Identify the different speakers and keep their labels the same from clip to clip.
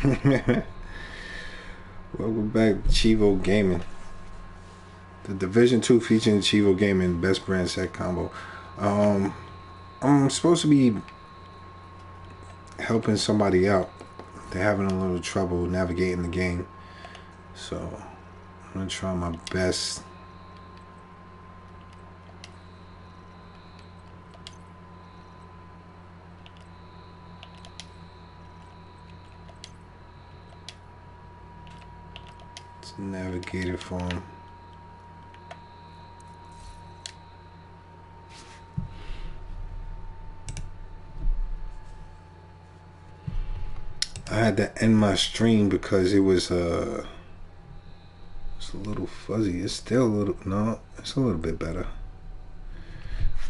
Speaker 1: Welcome back, ChivoGaming. The Division 2 featuring ChivoGaming best brand set combo. I'm supposed to be helping somebody out. They're having a little trouble navigating the game. So I'm gonna try my best. To navigate it for them. I had to end my stream because it was it's a little fuzzy. It's still a little, no, it's a little bit better.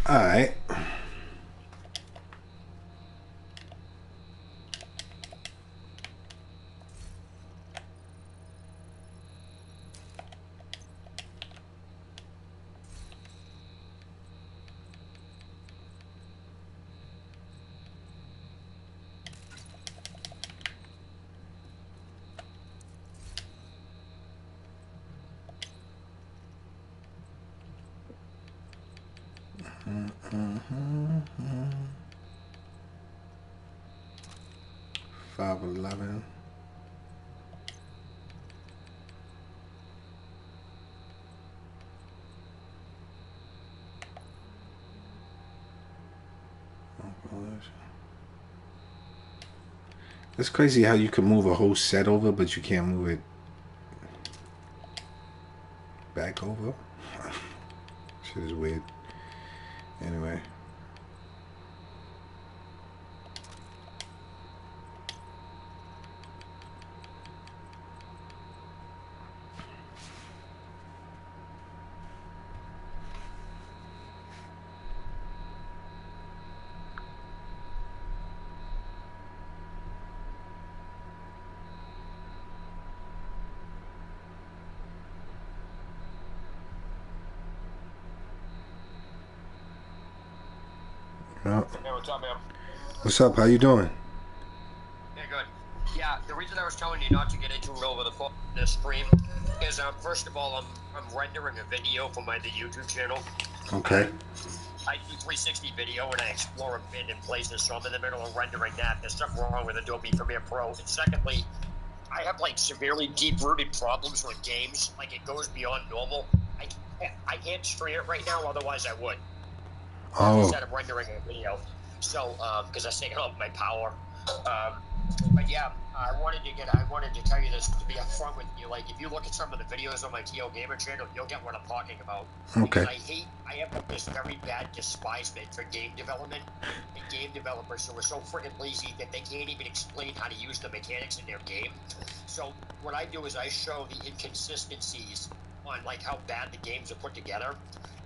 Speaker 1: Alright. Mm-hmm. 511. It's crazy how you can move a whole set over, but you can't move it back over. Shit is weird. Anyway. Oh.
Speaker 2: Hey, what's up, man?
Speaker 1: What's up? How you doing?
Speaker 2: Yeah, good. Yeah, the reason I was telling you not to get into it over the phone this stream is, first of all, I'm rendering a video for the YouTube channel.
Speaker 1: Okay.
Speaker 2: I do 360 video and I explore abandoned places, so I'm in the middle of rendering that. There's something wrong with Adobe Premiere Pro. And secondly, I have like severely deep-rooted problems with games. Like it goes beyond normal. I can't stream it right now, otherwise I would.
Speaker 1: Oh.
Speaker 2: Instead of rendering a video. So, because I take up my power. But yeah, I wanted to tell you this to be upfront with you. Like, if you look at some of the videos on my ChivoGaming channel, you'll get what I'm talking about.
Speaker 1: Okay.
Speaker 2: Because I have this very bad despisement for game development and game developers who are so freaking lazy that they can't even explain how to use the mechanics in their game. So what I do is I show the inconsistencies on like how bad the games are put together.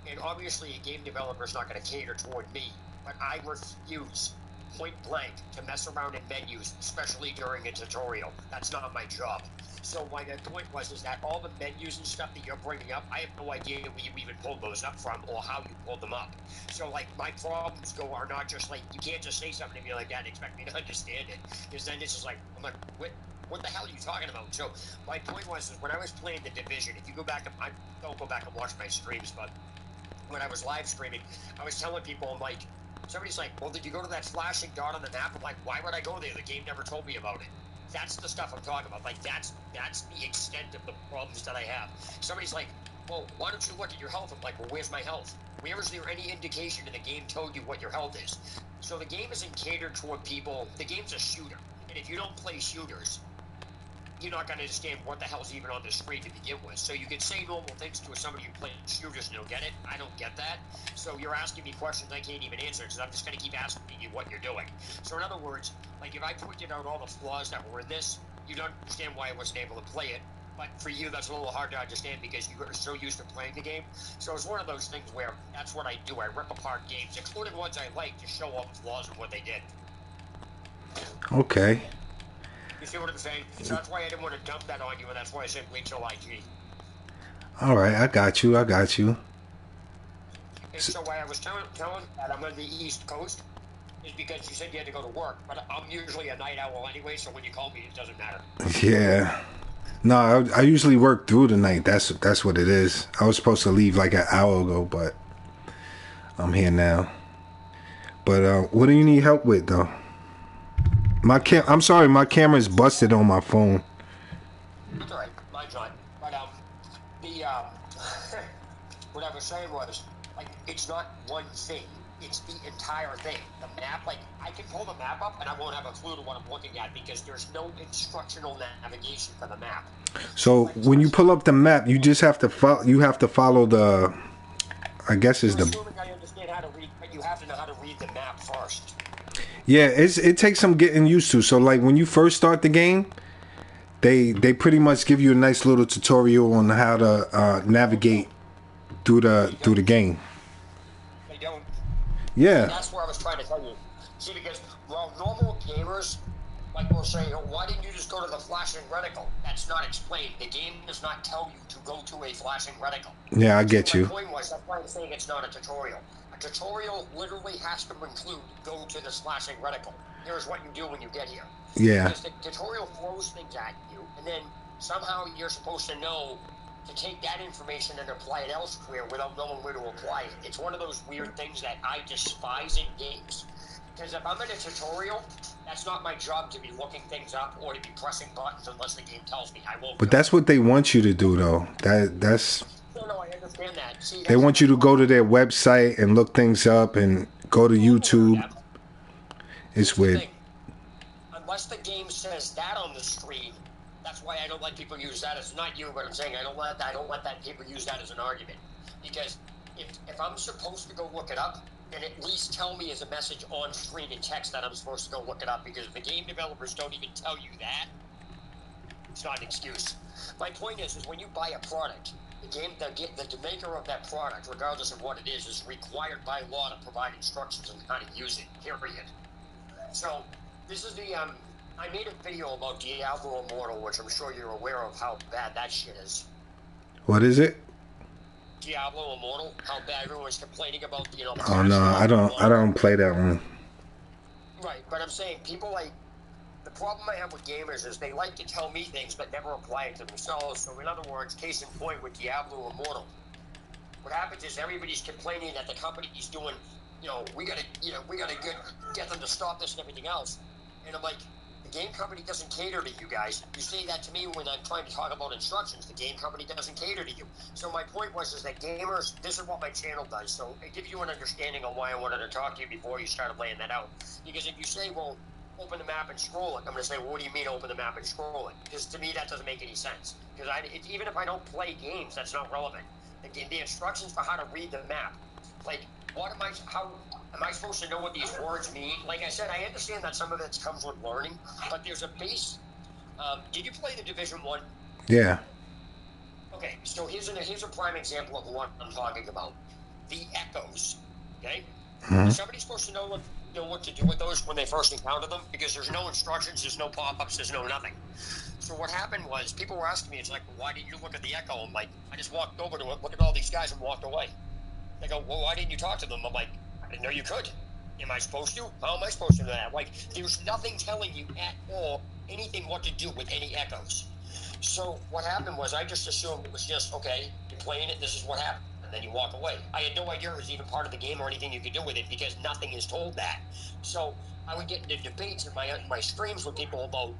Speaker 2: And obviously a game developer is not going to cater toward me, but I refuse point blank to mess around in menus, especially during a tutorial. That's not my job. So my point was is that all the menus and stuff that you're bringing up, I have no idea where you even pulled those up from or how you pulled them up. So like my problems are not just like, you can't just say something to me like that and expect me to understand it. Because then it's just like, I'm like, what the hell are you talking about? So my point was is when I was playing The Division, if you go back, I don't go back and watch my streams, but when I was live streaming, I was telling people, I'm like, somebody's like, well, did you go to that flashing dot on the map? I'm like, why would I go there? The game never told me about it. That's the stuff I'm talking about. Like, that's the extent of the problems that I have. Somebody's like, well, why don't you look at your health? I'm like, well, where's my health? Where is there any indication that the game told you what your health is? So the game isn't catered toward people. The game's a shooter. And if you don't play shooters, you're not going to understand what the hell's even on the screen to begin with. So you can say normal things to somebody who plays shooters and they'll get it. I don't get that. So you're asking me questions I can't even answer because I'm just going to keep asking you what you're doing. So in other words, like if I pointed out all the flaws that were in this, you don't understand why I wasn't able to play it. But for you, that's a little hard to understand because you are so used to playing the game. So it's one of those things where that's what I do. I rip apart games, including ones I like, to show all the flaws of what they did.
Speaker 1: Okay.
Speaker 2: You see what I'm saying? So that's why I didn't want to dump that on you, and that's why I said wait till IG.
Speaker 1: All right, I got you. I got you.
Speaker 2: And so why I was telling that I'm on the East Coast, is because you said you had to go to work, but I'm usually a night owl anyway, so when you call me, it doesn't matter.
Speaker 1: Yeah. No, I usually work through the night. That's what it is. I was supposed to leave like an hour ago, but I'm here now. But what do you need help with though? I'm sorry, my camera's busted on my phone.
Speaker 2: That's all right. Mine's not. But the what I was saying was, like, it's not one thing. It's the entire thing. The map, like, I can pull the map up and I won't have a clue to what I'm looking at because there's no instructional navigation for the map.
Speaker 1: So when you pull up the map, you just have to follow. You have to follow the. I guess is the.
Speaker 2: Assuming I understand how to read, but you have to know how to read the map first.
Speaker 1: Yeah, it takes some getting used to. So like when you first start the game, they pretty much give you a nice little tutorial on how to navigate through the game.
Speaker 2: They don't.
Speaker 1: Yeah.
Speaker 2: And that's where I was trying to tell you. See, because while normal gamers, like, will say, oh, why didn't you just go to the flashing reticle? That's not explained. The game does not tell you to go to a flashing reticle.
Speaker 1: Yeah, I get you.
Speaker 2: My point was, that's why I'm saying it's not a tutorial. A tutorial literally has to include go to this flashing reticle. Here's what you do when you get here.
Speaker 1: Yeah.
Speaker 2: Because the tutorial throws things at you, and then somehow you're supposed to know to take that information and apply it elsewhere without knowing where to apply it. It's one of those weird things that I despise in games. Because if I'm in a tutorial, that's not my job to be looking things up or to be pressing buttons unless the game tells me. I won't.
Speaker 1: But that's what they want you to do, though. That's.
Speaker 2: No, I understand that. See,
Speaker 1: they want you to go to their website and look things up and go to YouTube. It's weird.
Speaker 2: Unless the game says that on the screen, that's why I don't let people use that. It's not you, but I'm saying I don't let people use that as an argument. Because if I'm supposed to go look it up, then at least tell me as a message on screen in text that I'm supposed to go look it up. Because if the game developers don't even tell you that, it's not an excuse. My point is when you buy a product, the maker of that product, regardless of what it is required by law to provide instructions on how to use it, period. So, this is the, I made a video about Diablo Immortal, which I'm sure you're aware of how bad that shit is.
Speaker 1: What is it?
Speaker 2: Diablo Immortal, how bad everyone's complaining about, the
Speaker 1: Oh no, I don't play that one.
Speaker 2: Right, but I'm saying people like, the problem I have with gamers is they like to tell me things but never apply it to themselves. So in other words, case in point with Diablo Immortal, what happens is everybody's complaining that the company's doing, we gotta get them to stop this and everything else. And I'm like, the game company doesn't cater to you guys. You say that to me when I'm trying to talk about instructions. The game company doesn't cater to you. So my point is that gamers, this is what my channel does. So it gives you an understanding on why I wanted to talk to you before you started laying that out. Because if you say, well, open the map and scroll it, I'm going to say, well, what do you mean open the map and scroll it? Because to me, that doesn't make any sense. Because even if I don't play games, that's not relevant. The instructions for how to read the map, like, how am I supposed to know what these words mean? Like I said, I understand that some of it comes with learning, but there's a base. Did you play the Division 1?
Speaker 1: Yeah.
Speaker 2: Okay, so here's a prime example of what I'm talking about. The echoes, okay?
Speaker 1: Mm-hmm.
Speaker 2: Is somebody supposed to know what to do with those when they first encounter them? Because there's no instructions, there's no pop-ups, there's no nothing. So what happened was, people were asking me, it's like, why didn't you look at the echo? I'm like, I just walked over to it, looked at all these guys and walked away. They go, well, why didn't you talk to them? I'm like, I didn't know you could. Am I supposed to? How am I supposed to do that? Like, there's nothing telling you at all anything what to do with any echoes. So what happened was I just assumed it was just, okay, you're playing it, this is what happened. And then you walk away. I had no idea it was even part of the game or anything you could do with it because nothing is told that. So I would get into debates in my streams with people about,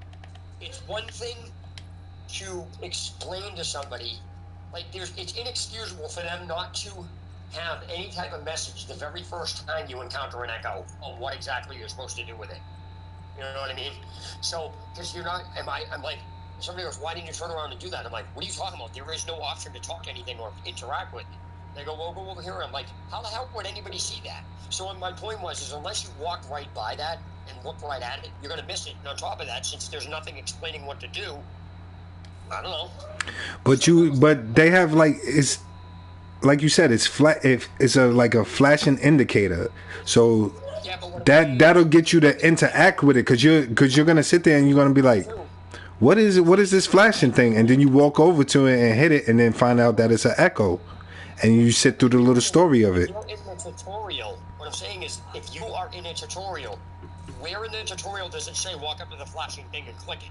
Speaker 2: it's one thing to explain to somebody, like it's inexcusable for them not to have any type of message the very first time you encounter an echo on what exactly you're supposed to do with it. You know what I mean? So, because you're not, I'm like, somebody goes, why didn't you turn around and do that? I'm like, what are you talking about? There is no option to talk to anything or interact with. They go, well, go over here. I'm like, how the hell would anybody see that? So my point was, unless you walk right by that and look right at it, you're going to miss it. And on top of that, since there's nothing explaining what to do, I don't know.
Speaker 1: But they have it's like you said, it's flat. It's like a flashing indicator. So
Speaker 2: yeah,
Speaker 1: that'll get you to interact with it because you're gonna sit there and you're gonna be like, what is it? What is this flashing thing? And then you walk over to it and hit it, and then find out that it's an echo, and you sit through the little story of it.
Speaker 2: In the tutorial, what I'm saying is, if you are in a tutorial, where in the tutorial does it say walk up to the flashing thing and click it?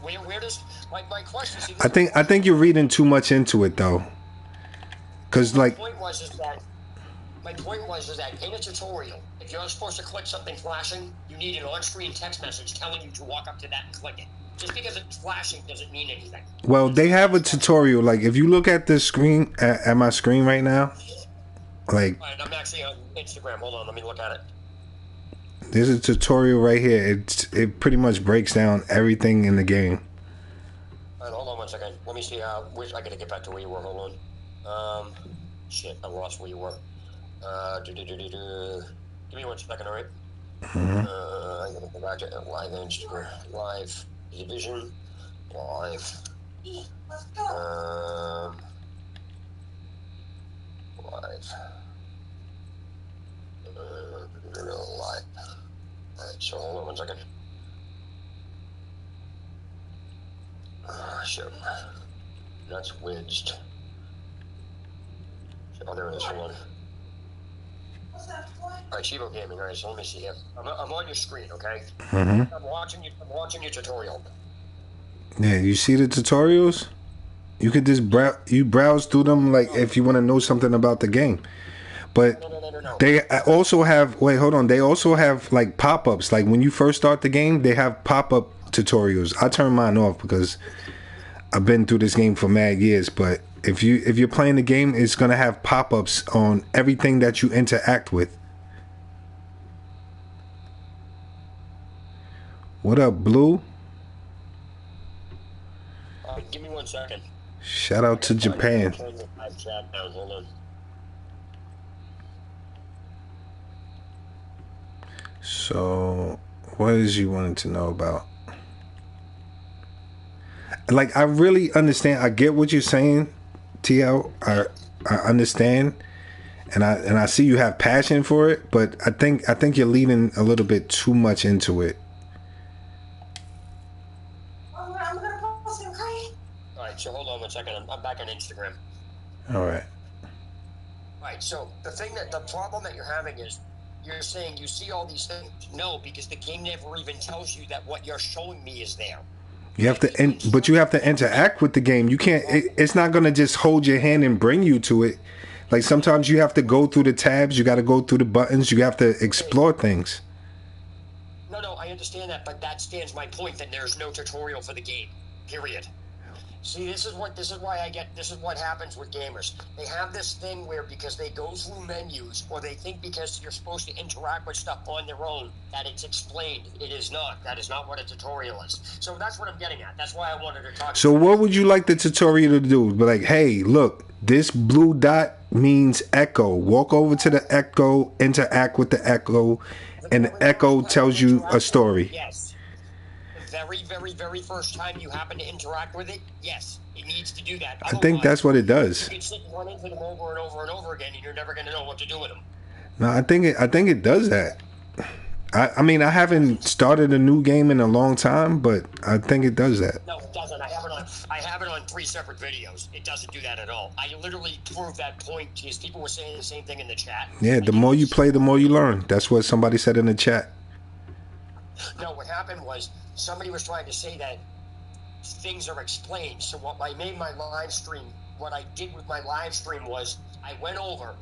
Speaker 2: Where does my question? See,
Speaker 1: I think you're reading too much into it though, because like
Speaker 2: my point was is that in a tutorial, if you're supposed to click something flashing, you need an on-screen text message telling you to walk up to that and click it. Just because it's flashing doesn't mean anything.
Speaker 1: Well, they have a tutorial. Like if you look at the screen at my screen right now, like
Speaker 2: all right, I'm actually on Instagram. Hold on, let me look at it.
Speaker 1: There's a tutorial right here. It pretty much breaks down everything in the game.
Speaker 2: All right, hold on one second. Let me see. I gotta get back to where you were. Hold on. Shit, I lost where you were. Give me 1 second, all right? I gotta go back to live Instagram, live division, live. Live. Live. Alright, so hold on 1 second. Shit. That's widged. Oh, there it is. Hold on. Alright, ChivoGaming. Alright, so let me see here. I'm on your screen, okay? I'm watching your tutorial.
Speaker 1: Yeah, you see the tutorials? You could just browse through them like if you want to know something about the game. But
Speaker 2: No.
Speaker 1: they also have they also have like pop-ups. Like when you first start the game, they have pop-up tutorials. I turn mine off because I've been through this game for mad years, but if you're playing the game, it's gonna have pop-ups on everything that you interact with. What up, Blue?
Speaker 2: Give me 1 second.
Speaker 1: Shout out to Japan.
Speaker 2: Hold on.
Speaker 1: So, what is you wanting to know about? Like, I really understand. I get what you're saying, TL. I understand, and I see you have passion for it. But I think you're leaning a little bit too much into it.
Speaker 2: Alright, so hold on 1 second. I'm back on Instagram.
Speaker 1: All right.
Speaker 2: Right, so the problem that you're having is you're saying you see all these things. No, because the game never even tells you that what you're showing me is there.
Speaker 1: You have to, but you have to interact with the game. You can't. It's not gonna just hold your hand and bring you to it. Like sometimes you have to go through the tabs. You got to go through the buttons. You have to explore things.
Speaker 2: No, I understand that, but that stands my point that there's no tutorial for the game. Period. See, this is what happens with gamers. They have this thing where because they go through menus or they think because you're supposed to interact with stuff on their own that it's explained. It is not. That is not what a tutorial is. So that's what I'm getting at. That's why I wanted to talk.
Speaker 1: So what would you like the tutorial to do? Be like, hey, look, this blue dot means echo. Walk over to the echo, interact with the echo, and the echo tells you a story.
Speaker 2: Yes. Very, very, very first time you happen to interact with it, yes, it needs to do that.
Speaker 1: I think that's what it does.
Speaker 2: You can sit and run into them over and over and over again, and you're never going to know what to do with them.
Speaker 1: No, I think it does that. I mean, I haven't started a new game in a long time, but I think it does that.
Speaker 2: No, it doesn't. I have it on 3 separate videos. It doesn't do that at all. I literally proved that point because people were saying the same thing in the chat.
Speaker 1: Yeah, the more you play, the more you learn. That's what somebody said in the chat.
Speaker 2: No, what happened was somebody was trying to say that things are explained. So what I did with my live stream was I went over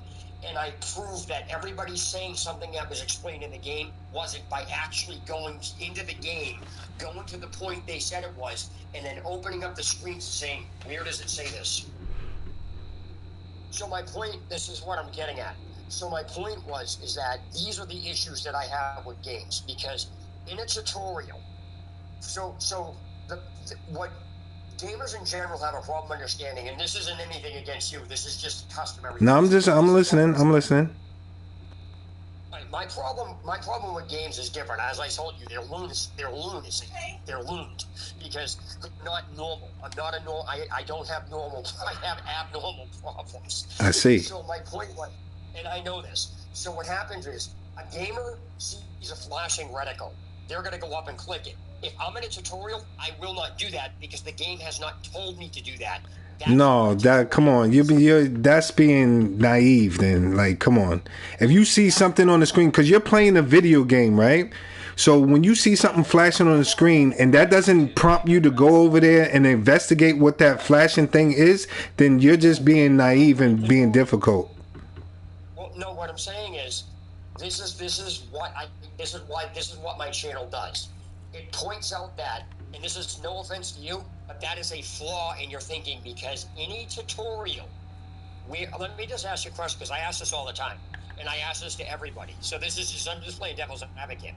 Speaker 2: and I proved that everybody saying something that was explained in the game wasn't by actually going into the game, going to the point they said it was, and then opening up the screen saying, where does it say this? So my point, this is what I'm getting at. So my point is that these are the issues that I have with games because in a tutorial, what gamers in general have a problem understanding, and this isn't anything against you, this is just customary.
Speaker 1: No, I'm listening.
Speaker 2: My problem with games is different. As I told you, they're lunacy. They're looned because they're not normal. I don't have normal. I have abnormal problems.
Speaker 1: I see.
Speaker 2: So my point was, and I know this. So what happens is a gamer sees a flashing reticle. They're going to go up and click it. If I'm in a tutorial, I will not do that because the game has not told me to do that.
Speaker 1: No, that come on, you're that's being naive. Then, like, come on. If you see something on the screen, because you're playing a video game, right? So when you see something flashing on the screen and that doesn't prompt you to go over there and investigate what that flashing thing is, then you're just being naive and being difficult.
Speaker 2: Well, no, what I'm saying is, this is what my channel does. It points out that, and this is no offense to you, but that is a flaw in your thinking, because any tutorial, let me just ask you a question, because I ask this all the time, and I ask this to everybody. So this is just, I'm just playing devil's advocate.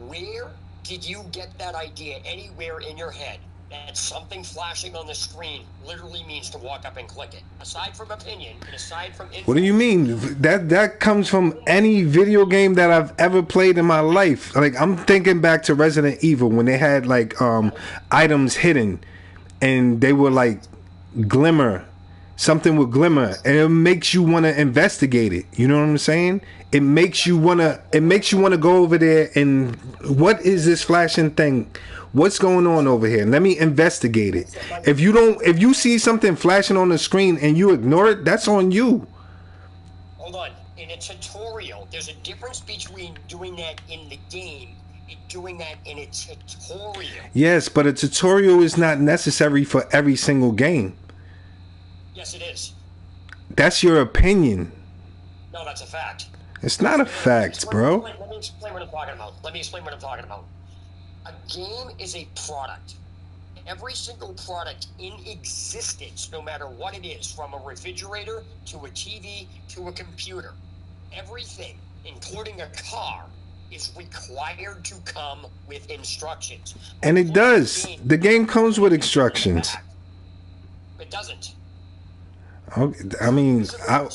Speaker 2: Where did you get that idea anywhere in your head that something flashing on the screen literally means to walk up and click it? Aside from opinion, and aside from info,
Speaker 1: What do you mean? That comes from any video game that I've ever played in my life. Like, I'm thinking back to Resident Evil when they had like items hidden and they were like glimmer. Something with glimmer, and it makes you want to investigate it. You know what I'm saying? It makes you wanna go over there and what is this flashing thing? What's going on over here? Let me investigate it. If you see something flashing on the screen and you ignore it, that's on you.
Speaker 2: Hold on. In a tutorial, there's a difference between doing that in the game and doing that in a tutorial.
Speaker 1: Yes, but a tutorial is not necessary for every single game.
Speaker 2: Yes, it is.
Speaker 1: That's your opinion.
Speaker 2: No, that's a fact.
Speaker 1: It's not a fact, bro.
Speaker 2: Let me explain what I'm talking about. A game is a product. Every single product in existence, no matter what it is, from a refrigerator to a TV to a computer, everything, including a car, is required to come with instructions.
Speaker 1: And it does. The game comes with instructions.
Speaker 2: It doesn't.
Speaker 1: I mean,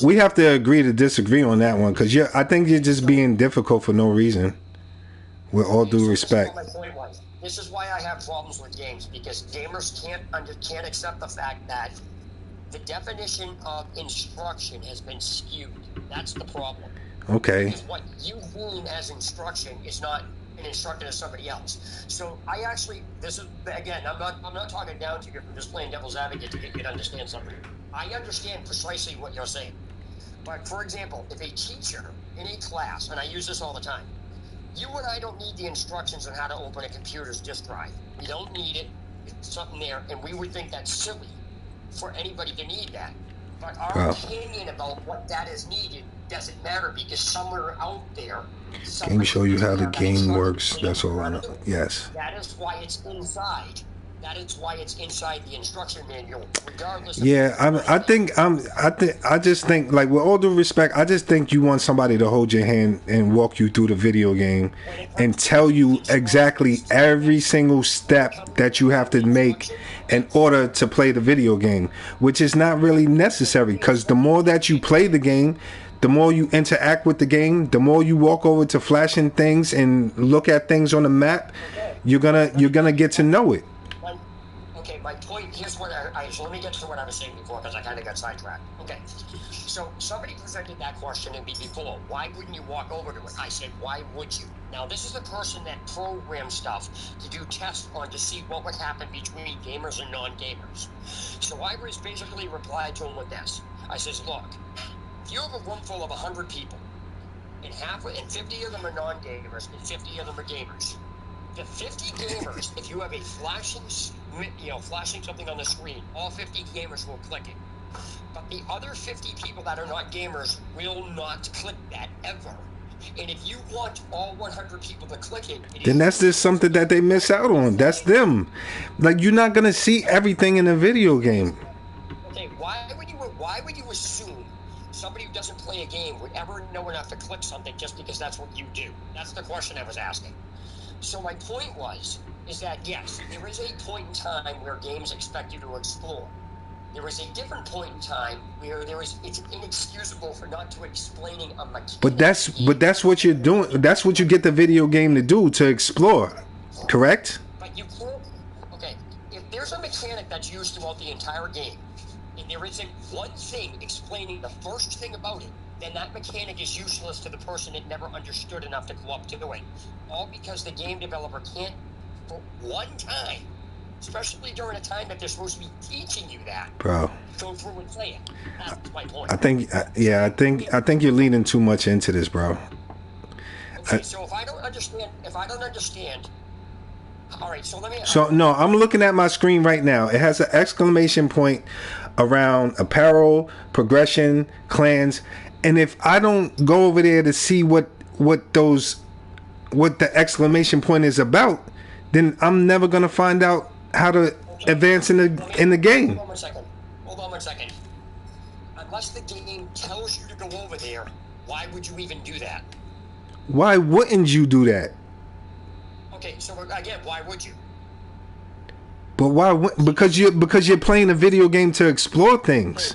Speaker 1: we have to agree to disagree on that one, because I think you're just being difficult for no reason. With all due respect.
Speaker 2: This is what my point was. This is why I have problems with games, because gamers can't accept the fact that the definition of instruction has been skewed. That's the problem.
Speaker 1: Okay.
Speaker 2: Because what you mean as instruction is not an instruction to somebody else. So I actually, this is, again, I'm not talking down to you. I'm just playing devil's advocate to get you to understand something. I understand precisely what you're saying. But for example, if a teacher in a class, and I use this all the time, you and I don't need the instructions on how to open a computer's disk drive. We don't need it. It's something there, and we would think that's silly for anybody to need that. But our opinion about what that is needed doesn't matter, because somewhere out there,
Speaker 1: game show you how the game works. That's all I know. Yes.
Speaker 2: That is why it's inside. That is why it's inside the instruction manual, regardless of...
Speaker 1: Yeah, I just think, like, with all due respect, I just think you want somebody to hold your hand and walk you through the video game and tell you exactly every single step that you have to make in order to play the video game, which is not really necessary, because the more that you play the game, the more you interact with the game, the more you walk over to flashing things and look at things on the map, you're gonna get to know it.
Speaker 2: Okay, my point, here's what so let me get to what I was saying before, because I kind of got sidetracked. Okay, so somebody presented that question to me before. Why wouldn't you walk over to it? I said, why would you? Now, this is a person that programs stuff to do tests on to see what would happen between gamers and non-gamers. So I was basically replied to him with this. I says, look, if you have a room full of 100 people, and 50 of them are non-gamers, and 50 of them are gamers, the 50 gamers, if you have a flashing something on the screen, all 50 gamers will click it. But the other 50 people that are not gamers will not click that ever. And if you want all 100 people to click it,
Speaker 1: then that's just something that they miss out on. That's them. Like, you're not gonna see everything in a video game.
Speaker 2: Okay, why would you assume somebody who doesn't play a game would ever know enough to click something just because that's what you do? That's the question I was asking. So my point is that yes, there is a point in time where games expect you to explore. There is a different point in time where it's inexcusable for not to explaining a mechanic.
Speaker 1: But that's what you're doing. That's what you get the video game to do, to explore. Correct?
Speaker 2: But you can't. Okay, if there's a mechanic that's used throughout the entire game, and there isn't one thing explaining the first thing about it, then that mechanic is useless to the person that never understood enough to go up to it. All because the game developer can't, for one time, especially during a time that they're supposed to be teaching you that.
Speaker 1: Bro.
Speaker 2: Go through and say it. That's my point.
Speaker 1: I think you're leaning too much into this, bro.
Speaker 2: Okay, so if I don't understand, all right, so let me.
Speaker 1: So no, I'm looking at my screen right now. It has an exclamation point around apparel, progression, clans, and if I don't go over there to see what the exclamation point is about, then I'm never gonna find out how to advance in the game.
Speaker 2: Hold on 1 second. Unless the game tells you to go over there, why would you even do that?
Speaker 1: Why wouldn't you do that?
Speaker 2: Okay, so again, why would you?
Speaker 1: But why? Because you're playing a video game to explore things.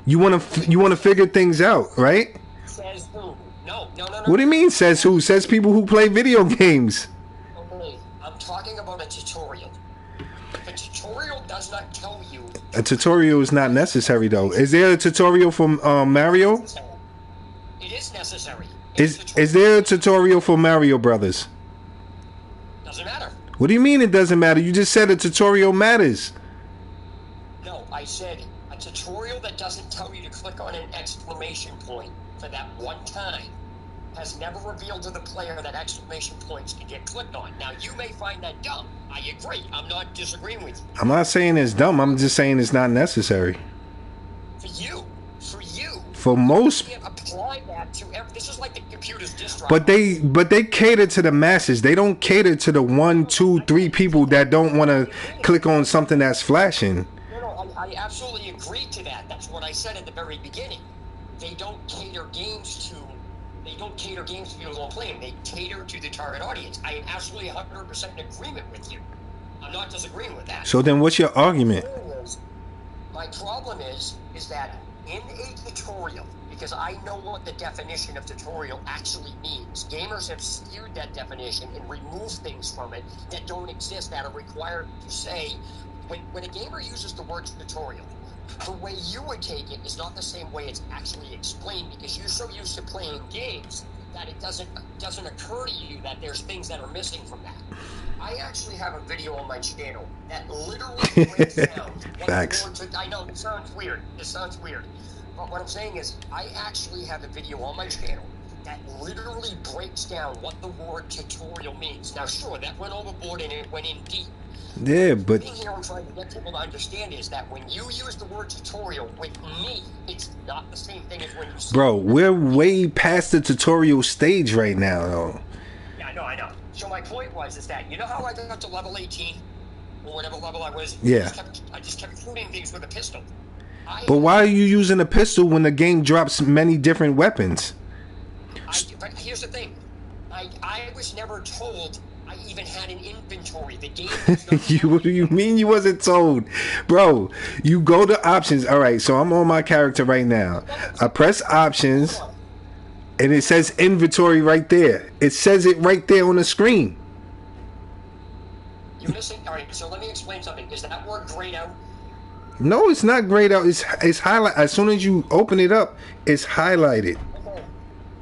Speaker 1: You want to figure things out, right?
Speaker 2: Says who? No.
Speaker 1: What do you mean? Says who? Says people who play video games.
Speaker 2: Okay, I'm talking about a tutorial. If a tutorial does not tell you,
Speaker 1: a tutorial is not necessary, though. Is there a tutorial from Mario?
Speaker 2: It is necessary.
Speaker 1: Is there a tutorial for Mario Brothers?
Speaker 2: Doesn't matter.
Speaker 1: What do you mean it doesn't matter? You just said a tutorial matters.
Speaker 2: No, I said a tutorial that doesn't tell you to click on an exclamation point for that one time has never revealed to the player that exclamation points can get clicked on. Now, you may find that dumb. I agree. I'm not disagreeing with you.
Speaker 1: I'm not saying it's dumb. I'm just saying it's not necessary.
Speaker 2: For you.
Speaker 1: For most.
Speaker 2: You can't apply that to this is like the computer's disk drive.
Speaker 1: But they cater to the masses. They don't cater to the 1, 2, 3 people that don't want to click on something that's flashing.
Speaker 2: No, I absolutely agree to that. That's what I said at the very beginning. They don't cater games to people who don't play them. They cater to the target audience. I am absolutely 100% in agreement with you. I'm not disagreeing with that.
Speaker 1: So then what's your argument?
Speaker 2: My problem is that in a tutorial, because I know what the definition of tutorial actually means, gamers have skewed that definition and removed things from it that don't exist, that are required to say. When a gamer uses the word tutorial, the way you would take it is not the same way it's actually explained, because you're so used to playing games that it doesn't occur to you that there's things that are missing from that. I actually have a video on my channel that literally breaks down
Speaker 1: Facts.
Speaker 2: I know, it sounds weird. But what I'm saying is, I actually have a video on my channel that literally breaks down what the word tutorial means. Now, sure, that went overboard and it went in deep.
Speaker 1: Yeah, but
Speaker 2: the thing here I'm trying to get people to understand is that when you use the word tutorial with me, it's not the same thing as when you say.
Speaker 1: Bro, we're way past the tutorial stage right now, though.
Speaker 2: Yeah, I know. So my point is that, you know how I got to level 18? Or whatever level I was?
Speaker 1: Yeah.
Speaker 2: I just kept shooting things with a pistol.
Speaker 1: But why are you using a pistol when the game drops many different weapons?
Speaker 2: But here's the thing. I was never told I even had an inventory. The game
Speaker 1: What do you mean you wasn't told? Bro, you go to options. All right, so I'm on my character right now. I press options, and it says inventory right there. It says it right there on the screen.
Speaker 2: You're missing. All right, so let me explain something. Is that word grayed out?
Speaker 1: No, it's not grayed out. It's highlight. As soon as you open it up, it's highlighted.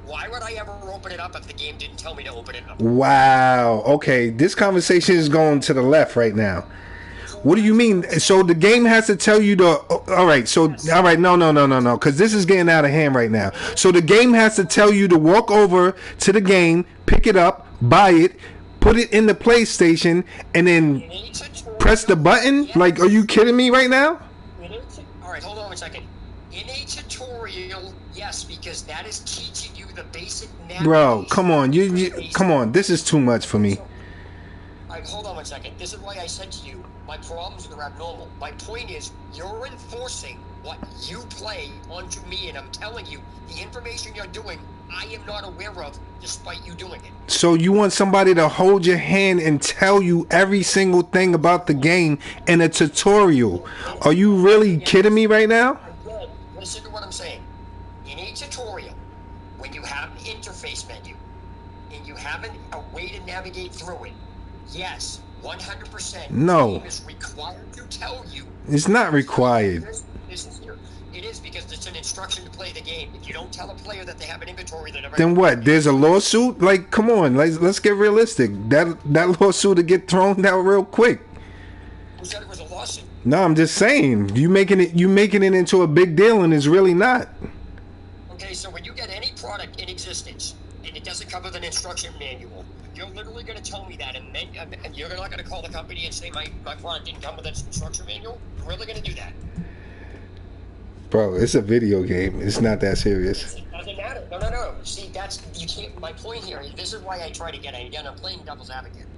Speaker 2: Why would I ever open it up if the game didn't tell me to open it up?
Speaker 1: Wow. Okay, this conversation is going to the left right now. What do you mean? So the game has to tell you to... All right, no, because this is getting out of hand right now. So the game has to tell you to walk over to the game, pick it up, buy it, put it in the PlayStation, and then press the button? Like, are you kidding me right now?
Speaker 2: All right, hold on 1 second. In a tutorial, yes, because that is teaching you the basic navigation.
Speaker 1: Bro, come on. Come on. This is too much for me.
Speaker 2: All right, hold on 1 second. This is why I said to you, my problems are abnormal. My point is, you're enforcing what you play onto me, and I'm telling you, the information you're doing, I am not aware of, despite you doing it.
Speaker 1: So you want somebody to hold your hand and tell you every single thing about the game in a tutorial? Are you really kidding me right now?
Speaker 2: Again, listen to what I'm saying. In a tutorial, when you have an interface menu, and you have a way to navigate through it, yes, 100%.
Speaker 1: No.
Speaker 2: The game is required to tell you.
Speaker 1: It's not required.
Speaker 2: This is here. It is, because it's an instruction to play the game. If you don't tell a player that they have an inventory, they're never.
Speaker 1: Then what? There's a lawsuit? Like, come on, let's get realistic. That lawsuit will get thrown out real quick.
Speaker 2: Who said it was a lawsuit?
Speaker 1: No, I'm just saying you making it into a big deal, and it's really not.
Speaker 2: Okay, so when you get any product in existence and it doesn't come with an instruction manual, you're literally going to tell me that, and you're not going to call the company and say my product didn't come with an instruction manual? You're really going to do that?
Speaker 1: Bro, it's a video game. It's not that serious.
Speaker 2: It doesn't matter. No. See, you can't. My point here. This is why I try to get. Again, I'm playing devil's advocate.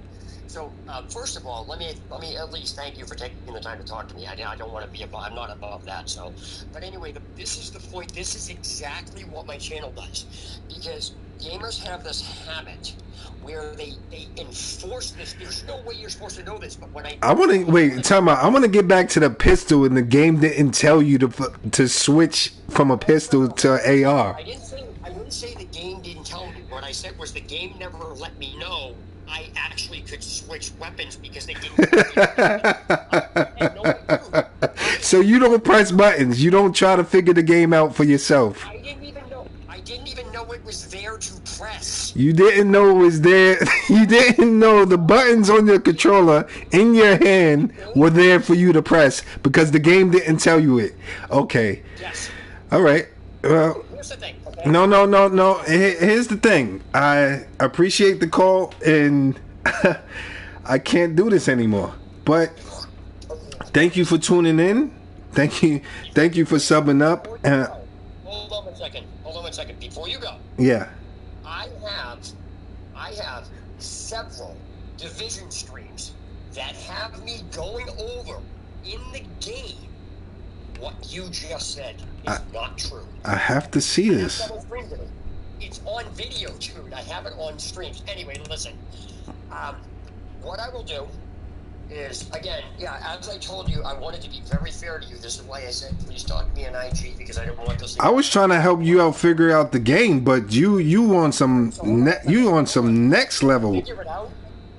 Speaker 2: So first of all, let me at least thank you for taking the time to talk to me. I don't want to be above. I'm not above that. So, but anyway, this is the point. This is exactly what my channel does, because gamers have this habit where they enforce this. There's no way you're supposed to know this, but when
Speaker 1: I want to wait. Time out. I want to get back to the pistol, and the game didn't tell you to switch from a pistol to AR.
Speaker 2: I didn't say the game didn't tell me. What I said was the game never let me know I actually could switch weapons because they didn't.
Speaker 1: So you don't press buttons. You don't try to figure the game out for yourself.
Speaker 2: I didn't even know it was there to press.
Speaker 1: You didn't know it was there. You didn't know the buttons on your controller in your hand were there for you to press because the game didn't tell you it. Okay.
Speaker 2: Yes.
Speaker 1: All right. Well.
Speaker 2: Here's the thing. Okay?
Speaker 1: No. Here's the thing. I appreciate the call, and I can't do this anymore. But thank you for tuning in. Thank you for subbing up.
Speaker 2: Hold on one second. Before you go.
Speaker 1: Yeah.
Speaker 2: I have several division streams that have me going over in the game what you just said is not true.
Speaker 1: I have to see this.
Speaker 2: It's on video, dude. I have it on streams. Anyway, listen. What I will do is, again, as I told you, I wanted to be very fair to you. This is why I said, please talk to me on IG, because I don't want this.
Speaker 1: I was trying to help you out figure out the game, but you on some next level.
Speaker 2: Figure it out.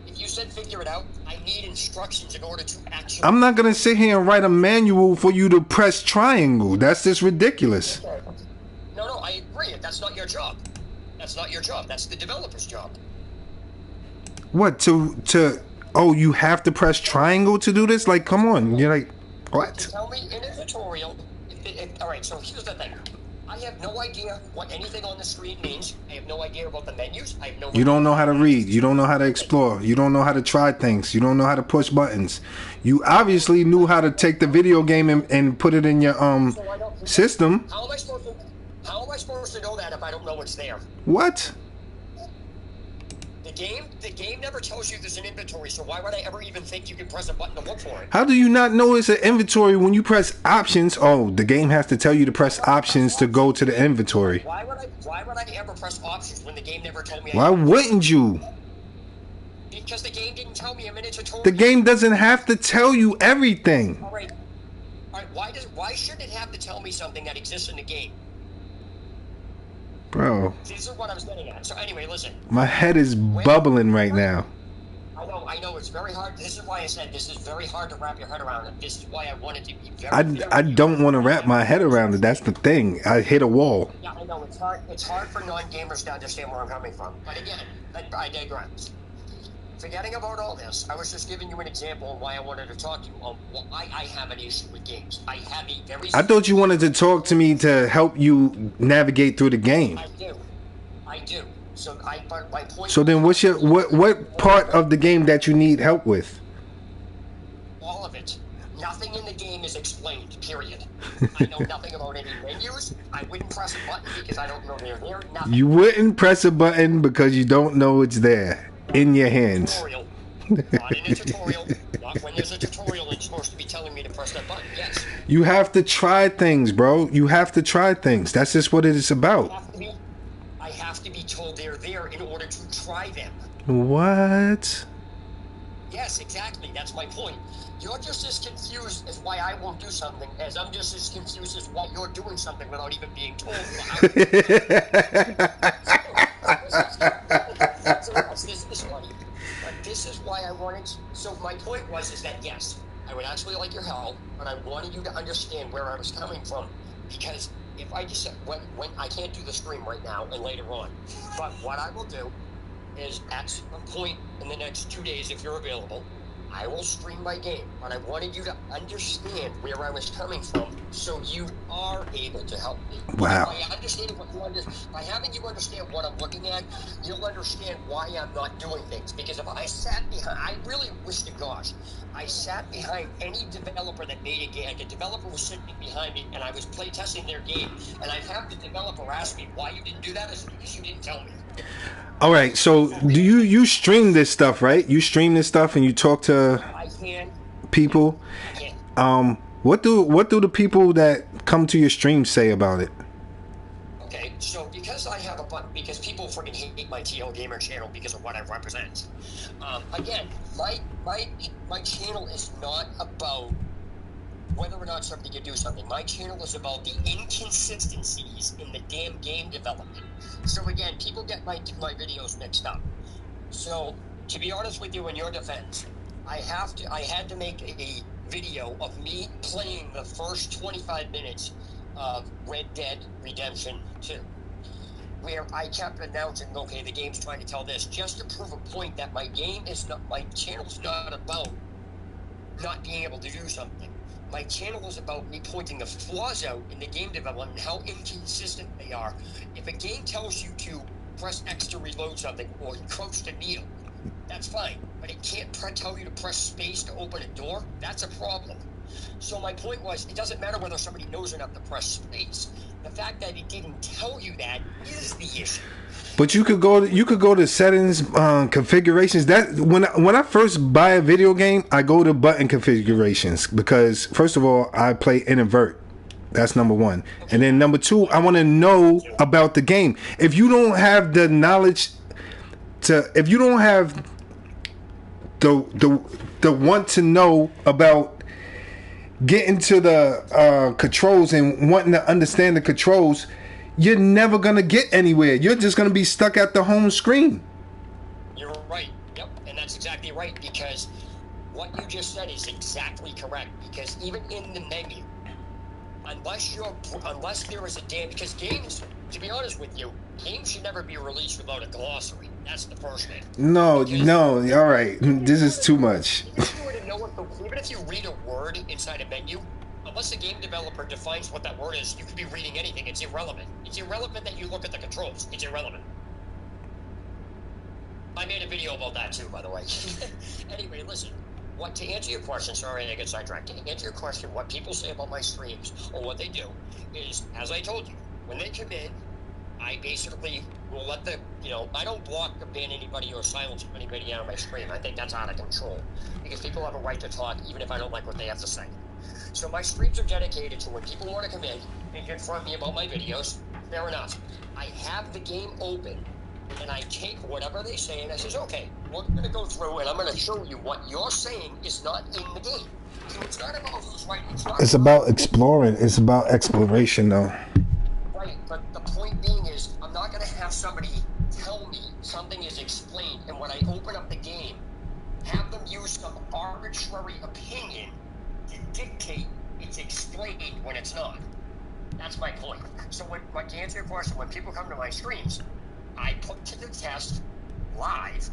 Speaker 2: If you said figure it out, I need instructions in order to actually.
Speaker 1: I'm not gonna sit here and write a manual for you to press triangle. That's just ridiculous.
Speaker 2: Okay. No, I agree. That's not your job. That's not your job. That's the developer's job.
Speaker 1: What to? Oh, you have to press triangle to do this? Like, come on. You're like, what?
Speaker 2: Tell me in a tutorial. All right, so here's the thing. I have no idea what anything on the screen means. I have no idea about the menus. I have no.
Speaker 1: You don't know how to read. You don't know how to explore. You don't know how to try things. You don't know how to push buttons. You obviously knew how to take the video game and put it in your system.
Speaker 2: How am I supposed to know that if I don't know what's there?
Speaker 1: What?
Speaker 2: The game never tells you there's an inventory, so why would I ever even think you can press a button to look for it?
Speaker 1: How do you not know it's an inventory when you press options? Oh, the game has to tell you to press options to go to the inventory.
Speaker 2: Why would I ever press options when the game never told me?
Speaker 1: Why wouldn't you?
Speaker 2: Because the game didn't tell me a minute tutorial.
Speaker 1: The game doesn't have to tell you everything.
Speaker 2: All right. Why should it have to tell me something that exists in the game?
Speaker 1: Bro.
Speaker 2: This is what I was getting at. So anyway, listen.
Speaker 1: My head is bubbling right now.
Speaker 2: I know. It's very hard. This is why I said this is very hard to wrap your head around. And this is why I wanted to be very
Speaker 1: I don't want to wrap my head around it. That's the thing. I hit a wall.
Speaker 2: Yeah, I know. It's hard for non-gamers to understand where I'm coming from. But again, I digress. Forgetting about all this, I was just giving you an example of why I wanted to talk to you on why I have an issue with games. I have a very...
Speaker 1: I thought you wanted to talk to me to help you navigate through the game.
Speaker 2: I do. So my point...
Speaker 1: So then what's what part of the game that you need help with?
Speaker 2: All of it. Nothing in the game is explained, period. I know nothing about any menus. I wouldn't press a button because I don't know they're there. Nothing.
Speaker 1: You wouldn't press a button because you don't know it's there. In your hands.
Speaker 2: Not in a tutorial. Not when there's a tutorial and you're supposed to be telling me to press that button. Yes.
Speaker 1: You have to try things, bro. You have to try things. That's just what it is about.
Speaker 2: I have to be told they're there in order to try them.
Speaker 1: What?
Speaker 2: Yes, exactly. That's my point. You're just as confused as why I won't do something as I'm just as confused as why you're doing something without even being told. This is why I wanted. So my point is that yes, I would actually like your help, but I wanted you to understand where I was coming from, because if I just when I can't do the stream right now and later on, but what I will do is at some point in the next 2 days, if you're available, I will stream my game, but I wanted you to understand where I was coming from, so you are able to help me.
Speaker 1: Wow.
Speaker 2: By understanding by having you understand what I'm looking at, you'll understand why I'm not doing things. Because if I sat behind, I really wish to gosh, I sat behind any developer that made a game. Like a developer was sitting behind me, and I was play testing their game, and I'd have the developer ask me why you didn't do that. It's because you didn't tell me.
Speaker 1: All right, so do you stream this stuff, right? You stream this stuff and you talk to people.
Speaker 2: I can.
Speaker 1: What do the people that come to your stream say about it?
Speaker 2: Okay, so because I have because people freaking hate my ChivoGaming channel because of what I represent. Again, my channel is not about whether or not somebody can do something. My channel is about the inconsistencies in the damn game development. So again, people get my videos mixed up. So to be honest with you, in your defense, I had to make a video of me playing the first 25 minutes of Red Dead Redemption 2, where I kept announcing, okay, the game's trying to tell this, just to prove a point that my channel's not about not being able to do something. My channel is about me pointing the flaws out in the game development and how inconsistent they are. If a game tells you to press X to reload something or crouch to kneel, that's fine. But it can't tell you to press space to open a door. That's a problem. So my point was, it doesn't matter whether somebody knows enough to press space. The fact that it didn't tell you that is the issue.
Speaker 1: But you could go to settings, configurations. That when I first buy a video game, I go to button configurations because first of all, I play invert. That's number one, and then number two, I want to know about the game. If you don't have the knowledge if you don't have the want to know about getting to the controls and wanting to understand the controls, you're never going to get anywhere. You're just going to be stuck at the home screen.
Speaker 2: You're right. Yep. And that's exactly right, because what you just said is exactly correct. Because even in the menu, unless there is because games, to be honest with you, games should never be released without a glossary. That's the first thing.
Speaker 1: No, all right. This is too much.
Speaker 2: Even if you read a word inside a menu, unless the game developer defines what that word is, you could be reading anything. It's irrelevant. It's irrelevant that you look at the controls. It's irrelevant. I made a video about that too, by the way. Anyway, listen. To answer your question, sorry I get sidetracked. To answer your question, what people say about my streams or what they do is, as I told you, when they come in, I basically will let I don't block or ban anybody or silence anybody out of my stream. I think that's out of control because people have a right to talk even if I don't like what they have to say. So my streams are dedicated to when people want to come in and confront me about my videos. Fair enough. I have the game open and I take whatever they say and I says, okay, we're going to go through and I'm going to show you what you're saying is not in the game. So it's not about who's right.
Speaker 1: It's about exploring. It's about exploration, though.
Speaker 2: Right, but the point being is, I'm not going to have somebody tell me something is explained, and when I open up the game, have them use some arbitrary opinion to dictate it's explained when it's not. That's my point. So to answer your question, when people come to my streams, I put to the test live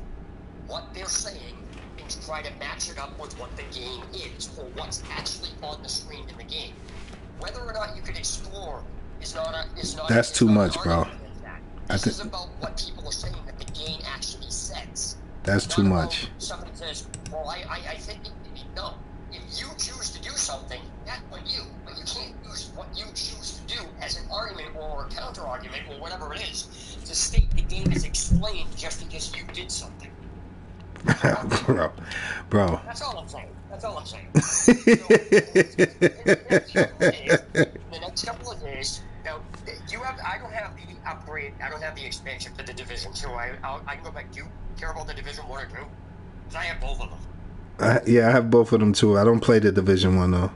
Speaker 2: what they're saying and try to match it up with what the game is, or what's actually on the screen in the game. Whether or not you can explore That's
Speaker 1: too much, bro.
Speaker 2: This is about what people are saying that the game actually says.
Speaker 1: That's too much.
Speaker 2: Somebody says, well, I think, no. If you choose to do something, that's on you. But you can't use what you choose to do as an argument or a counter-argument or whatever it is to state the game is explained just because you did something.
Speaker 1: Bro.
Speaker 2: That's all I'm saying. So, the next couple of days, now, I don't have the upgrade, I don't have the expansion for the Division 2. I can go back. Do you care about the Division 1 or 2? Because I have both of them.
Speaker 1: Yeah, I have both of them too. I don't play the Division 1 though.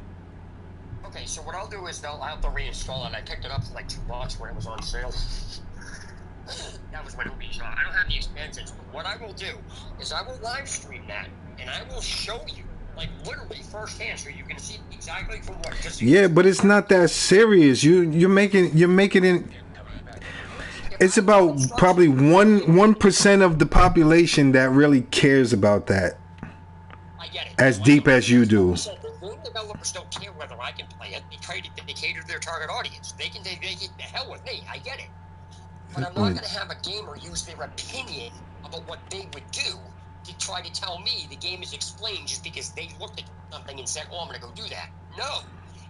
Speaker 2: Okay, so what I'll do is I'll have to reinstall it. I picked it up for like $2 when it was on sale. That was when it was I don't have the expansions. But what I will do is I will live stream that, and I will show you, like literally firsthand, so you can see exactly from what.
Speaker 1: Yeah, but it's not that serious. You're making it. It's about probably 1% of the population that really cares about that.
Speaker 2: I get it.
Speaker 1: as deep as you do.
Speaker 2: So the game developers don't care whether I can play it. They cater to their target audience. They can the hell with me. I get it. But I'm not going to have a gamer use their opinion about what they would do to try to tell me the game is explained just because they looked at something and said, oh, I'm going to go do that. No.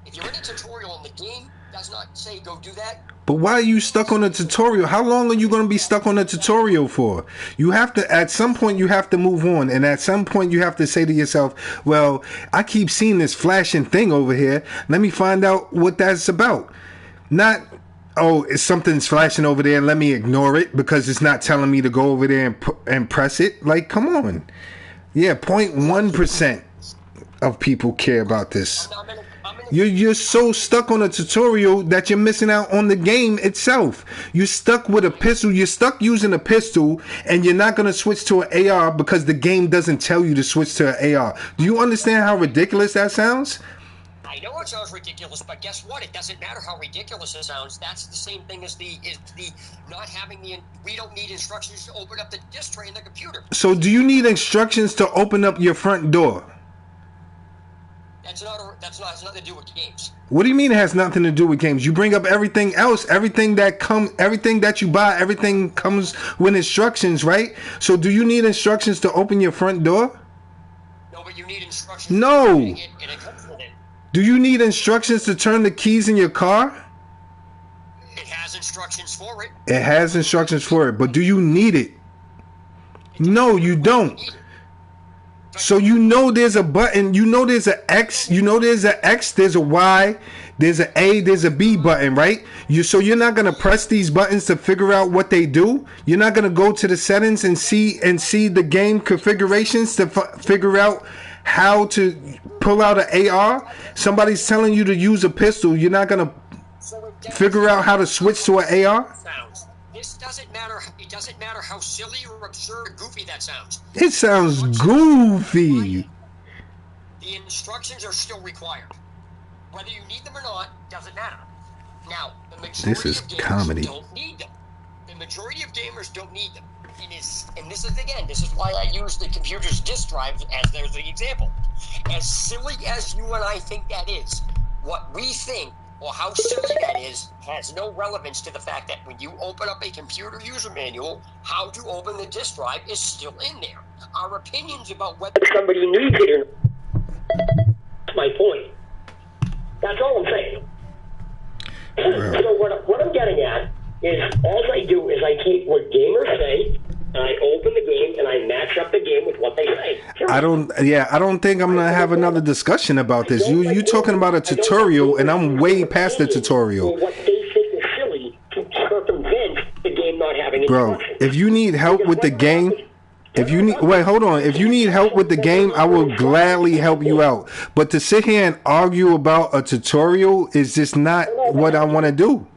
Speaker 2: If you're in a tutorial and the game does not say go do that.
Speaker 1: But why are you stuck on a tutorial? How long are you going to be stuck on a tutorial for? You have to, at some point, you have to move on. And at some point, you have to say to yourself, well, I keep seeing this flashing thing over here. Let me find out what that's about. Not, oh, it's something's flashing over there. Let me ignore it because it's not telling me to go over there and press it. Like, come on. Yeah, 0.1% of people care about this. You're so stuck on a tutorial that you're missing out on the game itself. You're stuck with a pistol. You're stuck using a pistol, and you're not going to switch to an AR because the game doesn't tell you to switch to an AR. Do you understand how ridiculous that sounds?
Speaker 2: I know it sounds ridiculous, but guess what? It doesn't matter how ridiculous it sounds. That's the same thing as the not having the. We don't need instructions to open up the disk tray in the computer.
Speaker 1: So, do you need instructions to open up your front door?
Speaker 2: That's has nothing to do with games.
Speaker 1: What do you mean it has nothing to do with games? You bring up everything else, everything that you buy, everything comes with instructions, right? So do you need instructions to open your front door?
Speaker 2: No, but you need instructions.
Speaker 1: No.
Speaker 2: And it comes with it.
Speaker 1: Do you need instructions to turn the keys in your car?
Speaker 2: It has instructions for it.
Speaker 1: It has instructions for it, but do you need it? No, you don't. So you know there's a button, you know there's an X, you know there's an X, there's a Y, there's an A, there's a B button, right? So you're not gonna press these buttons to figure out what they do. You're not gonna go to the settings and see the game configurations to figure out how to pull out an AR. Somebody's telling you to use a pistol. You're not gonna figure out how to switch to an AR.
Speaker 2: This doesn't matter. It doesn't matter how silly or absurd or goofy that sounds.
Speaker 1: It sounds goofy.
Speaker 2: The instructions are still required. Whether you need them or not doesn't matter. Now, the majority of gamers don't need them. The majority of gamers don't need them. And this is why I use the computer's disk drive as there's the example. As silly as you and I think that is, what we think or how silly that is has no relevance to the fact that when you open up a computer user manual, how to open the disk drive is still in there. Our opinions about whether somebody needs it or not. That's my point. That's all I'm saying. So what I'm getting at is all I do is I take what gamers say, and I open the game and I match up the game with what they say.
Speaker 1: I don't think I'm gonna have another discussion about this. You talking about a tutorial, and I'm way past the tutorial.
Speaker 2: What they think is silly to circumvent the game not having
Speaker 1: Bro, if you need help with the game, if you need help with the game, I will gladly help you out. But to sit here and argue about a tutorial is just not what I want to do.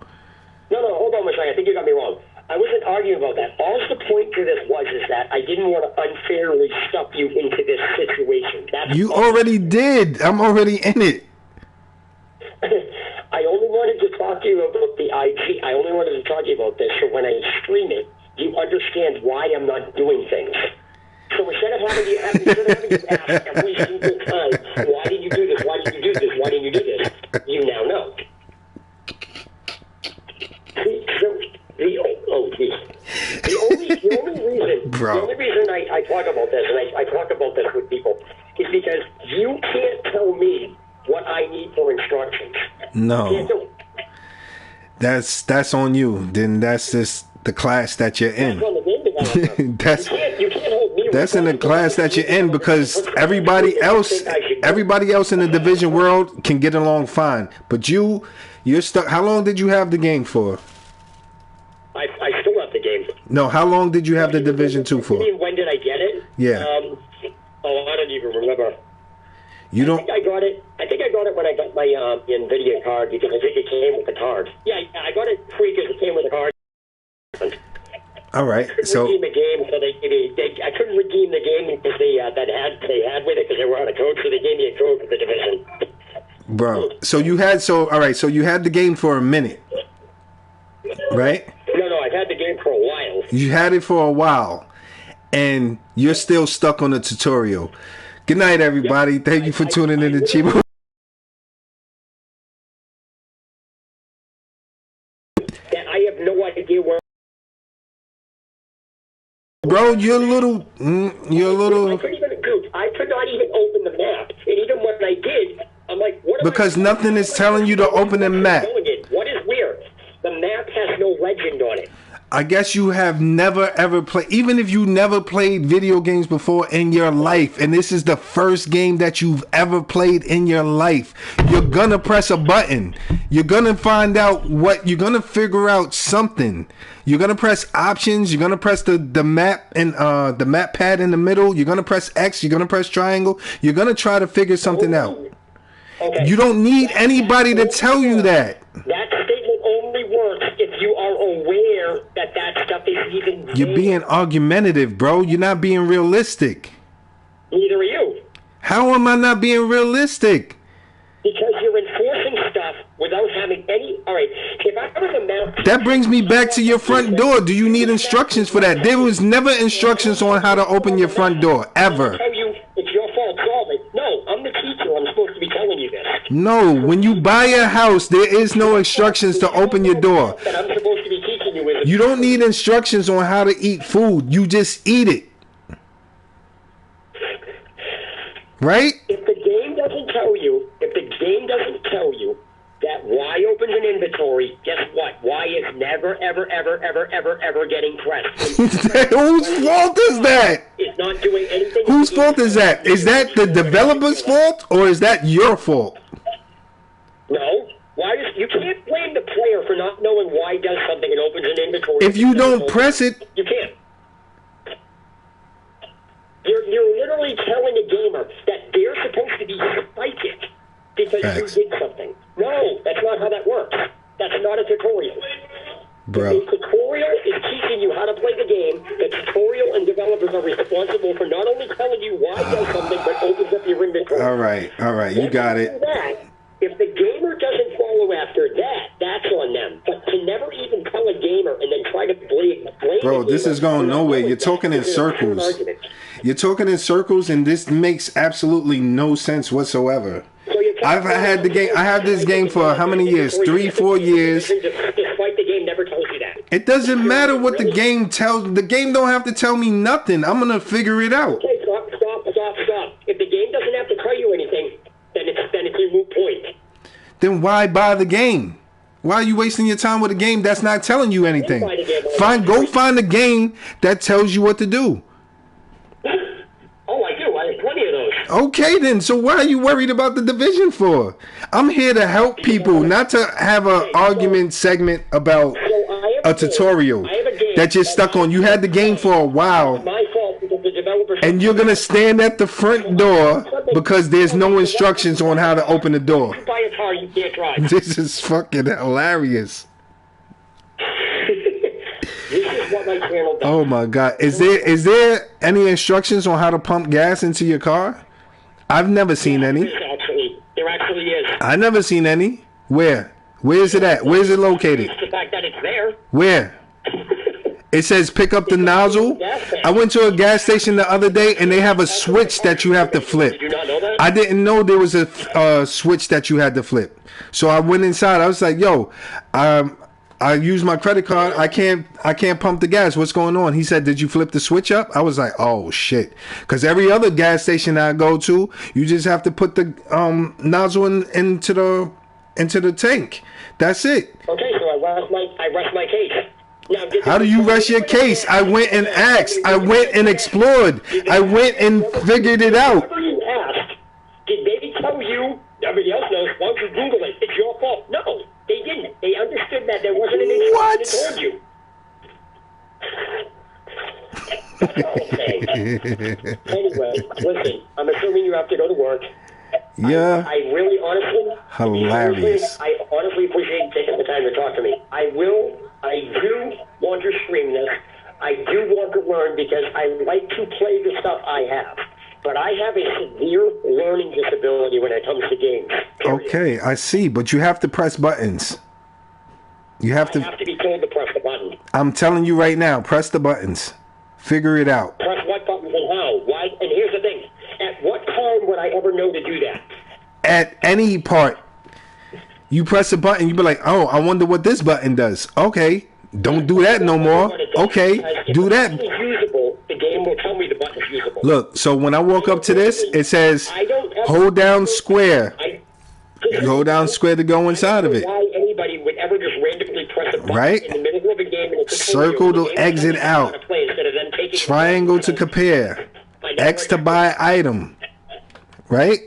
Speaker 2: No, hold on a second. I think you got me wrong. I wasn't arguing about that. All the point to this was that I didn't want to unfairly stuff you into this situation.
Speaker 1: You already did. I'm already in it.
Speaker 2: I only wanted to talk to you about the IG. I only wanted to talk to you about this so when I stream it, you understand why I'm not doing things. So instead of having you ask every single time, why did you do this? Why did you do this? Why didn't you do this? You now know. The only reason I talk about this, and I talk about this with people, is because you can't tell me what I need for instructions.
Speaker 1: No.
Speaker 2: You can't do it.
Speaker 1: That's on you. Then that's just the class that you're in. That's in the class that you're in, because everybody else in the Division world can get along fine, but you're stuck. How long did you have the game for?
Speaker 2: I still have the game.
Speaker 1: No, how long did you have the Division 2 for?
Speaker 2: You mean when did I get it?
Speaker 1: Yeah.
Speaker 2: I don't even remember.
Speaker 1: You don't.
Speaker 2: I think I got it when I got my NVIDIA card, because I think it came with the card. Yeah, I got it free because it came with a card.
Speaker 1: All right, so
Speaker 2: redeem the game, so I couldn't redeem the game because they had with it because they were out of code, so they gave me a code for the Division.
Speaker 1: Bro, so you had the game for a minute, right?
Speaker 2: No, I've had the game for a while.
Speaker 1: You had it for a while, and you're still stuck on the tutorial. Good night, everybody. Thank you for tuning in to Chivo.
Speaker 2: I have no idea where.
Speaker 1: Bro, you're a little.
Speaker 2: I could not even open the map, and even when I did, I'm like, what?
Speaker 1: Because nothing is telling you to open the map.
Speaker 2: What is weird? The map has no legend on it.
Speaker 1: I guess you have never ever played, even if you never played video games before in your life, and this is the first game that you've ever played in your life, you're gonna press a button. You're gonna find out you're gonna figure out something. You're gonna press options. You're gonna press the map and the map pad in the middle. You're gonna press X. You're gonna press triangle. You're gonna try to figure something out.
Speaker 2: Okay.
Speaker 1: You don't need anybody to tell you that.
Speaker 2: That statement only works if you are aware that stuff is even there.
Speaker 1: You're being argumentative, bro. You're not being realistic.
Speaker 2: Neither are you.
Speaker 1: How am I not being realistic?
Speaker 2: Because you're enforcing stuff without having any. All right, if I was a mouse.
Speaker 1: That brings me back to your front door. Do you need instructions for that? There was never instructions on how to open your front door, ever.
Speaker 2: Tell you it's your fault, solve it. No, I'm the teacher. I'm supposed to be telling you this.
Speaker 1: No, when you buy a house, there is no instructions to open your door.
Speaker 2: That I'm supposed to be teaching you is.
Speaker 1: You don't need instructions on how to eat food. You just eat it. Right?
Speaker 2: If the game doesn't tell you that Y opens an inventory, guess what? Y is never, ever, ever, ever, ever, ever getting pressed.
Speaker 1: Whose fault is that?
Speaker 2: It's not doing anything.
Speaker 1: Whose fault is that? Is that the developer's fault or is that your fault?
Speaker 2: No. You can't blame the player for not knowing why does something and opens an inventory.
Speaker 1: If you don't press it,
Speaker 2: you can't. You're literally telling a gamer that they're supposed to be psychic because you did something. No, that's not how that works. That's not a tutorial.
Speaker 1: Bro.
Speaker 2: The tutorial is teaching you how to play the game. The tutorial and developers are responsible for not only telling you why does something, but opens up your inventory.
Speaker 1: All right, you got it.
Speaker 2: If the gamer doesn't follow after that, that's on them. But to never even tell a gamer and then try to blame
Speaker 1: Bro, this is going nowhere. You're talking in circles. You're talking in circles, and this makes absolutely no sense whatsoever. I've had the game. I have this game for how many years? 3, 4 years.
Speaker 2: Despite the game never tells you that.
Speaker 1: It doesn't matter what the game tells. The game don't have to tell me nothing. I'm gonna figure it out.
Speaker 2: Okay, stop. If the game doesn't have to tell you anything, then it's a moot point.
Speaker 1: Then why buy the game? Why are you wasting your time with a game that's not telling you anything? Go find a game that tells you what to do.
Speaker 2: Oh, I do. I have plenty of those.
Speaker 1: Okay, then. So why are you worried about the division for? I'm here to help people, not to have an argument segment about a tutorial that you're stuck on. You had the game for a while,
Speaker 2: My fault because the developers.
Speaker 1: and you're going to stand at the front door because there's no instructions on how to open the door.
Speaker 2: You buy a car, you can't drive.
Speaker 1: This is fucking hilarious.
Speaker 2: This is what my channel does.
Speaker 1: Oh my God. Is there any instructions on how to pump gas into your car? I've never seen any.
Speaker 2: There actually is.
Speaker 1: I never seen any. Where? Where is it at? Where is it located?
Speaker 2: It's the fact that it's there.
Speaker 1: Where? It says pick up the nozzle. I went to a gas station the other day and they have a switch that you have to flip.
Speaker 2: Did you not know that?
Speaker 1: I didn't know there was a switch that you had to flip. So I went inside. I was like, yo, I used my credit card. I can't pump the gas. What's going on? He said, did you flip the switch up? I was like, oh shit. Because every other gas station I go to, you just have to put the nozzle into the tank. That's it.
Speaker 2: Okay, so I rest my case. Now,
Speaker 1: how do you rest your case? I went and asked. I went and explored. I went and figured it out.
Speaker 2: Whatever you asked, did they tell you? Everybody else knows. Why don't you Google it? It's your fault. No, they didn't. They understood that there wasn't an instruction that told you. Anyway, listen. I'm assuming you have to go to work.
Speaker 1: Yeah.
Speaker 2: I really, honestly,
Speaker 1: hilarious.
Speaker 2: I honestly appreciate you taking the time to talk to me. I do want to stream this. I do want to learn because I like to play the stuff I have. But I have a severe learning disability when it comes to games. Period.
Speaker 1: Okay, I see. But you have to press buttons. You have to
Speaker 2: be told to press the button.
Speaker 1: I'm telling you right now, press the buttons. Figure it out.
Speaker 2: Press what buttons and how? Why? And here's the thing. At what know to do that?
Speaker 1: At any part, you press a button, you be like, oh, I wonder what this button does. Okay, don't do that no more. Okay, do that.
Speaker 2: Usable, the game will tell me the button's usable.
Speaker 1: Look, so when I walk up to this, it says, hold down square. You hold down square to go inside of it.
Speaker 2: Why anybody would ever just randomly press a button
Speaker 1: right?
Speaker 2: in the middle of a game and
Speaker 1: circle to exit out. Triangle to compare. X to buy item. Right?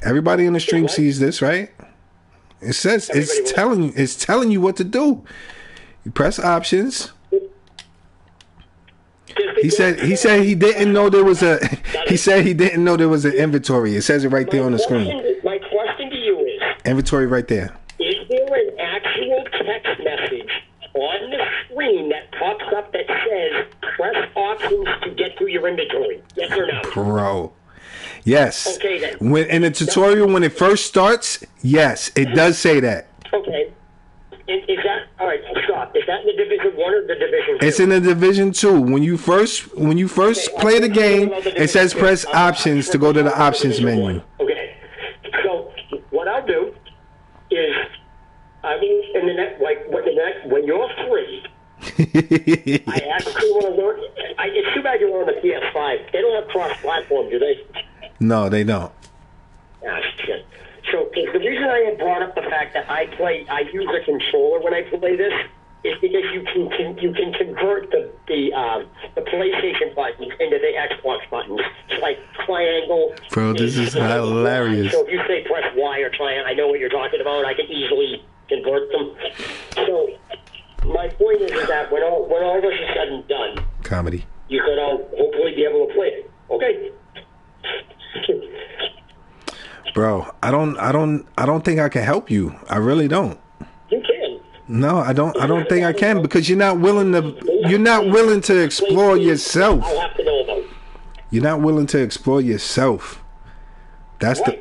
Speaker 1: Everybody in the stream sees this, right? It says it's telling you what to do. You press options. He said he didn't know there was a an inventory. It says it right there on the screen.
Speaker 2: My question to you is
Speaker 1: inventory right there.
Speaker 2: Is there an actual text message on the screen that pops up that says press options to get to your inventory? Yes or no?
Speaker 1: Bro. Yes.
Speaker 2: Okay, then.
Speaker 1: When in the tutorial when it first starts, yes, it does say that.
Speaker 2: Okay. Is that all right? Stop. Is that in the Division 1 or the Division 2?
Speaker 1: It's in the Division 2. When you first play the game, it says press options to go to the options menu.
Speaker 2: Okay. So what I'll do is I will in the next when you're free. I actually want to learn. It's too bad you're on the PS5. They don't have cross-platform, do they?
Speaker 1: No, they don't.
Speaker 2: Ah, shit. So the reason I had brought up the fact that I use a controller when I play this is because you can convert the PlayStation buttons into the Xbox buttons. It's like triangle.
Speaker 1: Bro, this is hilarious.
Speaker 2: So if you say press Y or triangle, I know what you're talking about. I can easily convert them. So my point is that when all this is said and done,
Speaker 1: comedy,
Speaker 2: you could hopefully be able to play it. Okay.
Speaker 1: Bro, I don't think I can help you. I really don't.
Speaker 2: You can.
Speaker 1: No, I don't think I can because you're not willing to explore yourself.
Speaker 2: I'll have to know about.
Speaker 1: You're not willing to explore yourself. That's a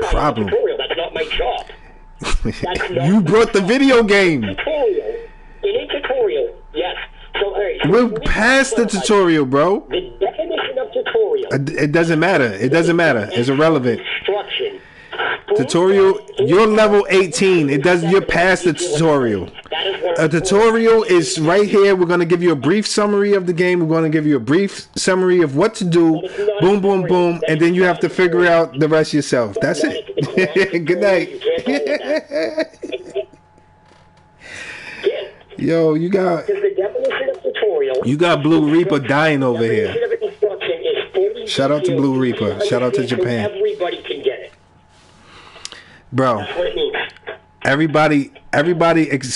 Speaker 1: problem.
Speaker 2: That's not my job.
Speaker 1: You brought the video game.
Speaker 2: Tutorial. In a tutorial, yes. So,
Speaker 1: we're past the tutorial, bro.
Speaker 2: The definition of tutorial.
Speaker 1: It doesn't matter. It doesn't matter. It's irrelevant.
Speaker 2: Instruction.
Speaker 1: Tutorial. You're level 18. You're past the tutorial. A tutorial is right here. We're going to give you a brief summary of the game. We're going to give you a brief summary of what to do. Boom, boom, boom. And then you have to figure out the rest yourself. That's it. Good night. Yo, you got Blue Reaper dying over here. Shout out to Blue Reaper. Shout out to Japan.
Speaker 2: Everybody can get it.
Speaker 1: Bro,
Speaker 2: That's what it means.
Speaker 1: everybody,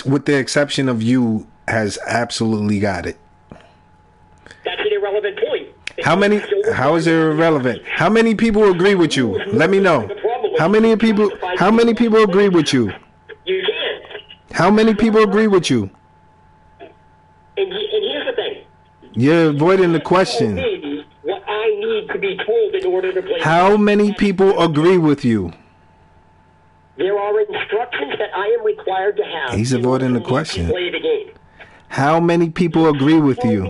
Speaker 1: with the exception of you, has absolutely got it.
Speaker 2: That's an irrelevant point.
Speaker 1: How is it irrelevant? How many people agree with you? Let me know. How many people agree with you?
Speaker 2: You can.
Speaker 1: How many people agree with you?
Speaker 2: And here's the thing.
Speaker 1: You're avoiding the question.
Speaker 2: What I need to be told in order to play.
Speaker 1: How many people agree with you?
Speaker 2: There are instructions that I am required to have.
Speaker 1: He's avoiding the question.
Speaker 2: To play the game.
Speaker 1: How many people agree with you?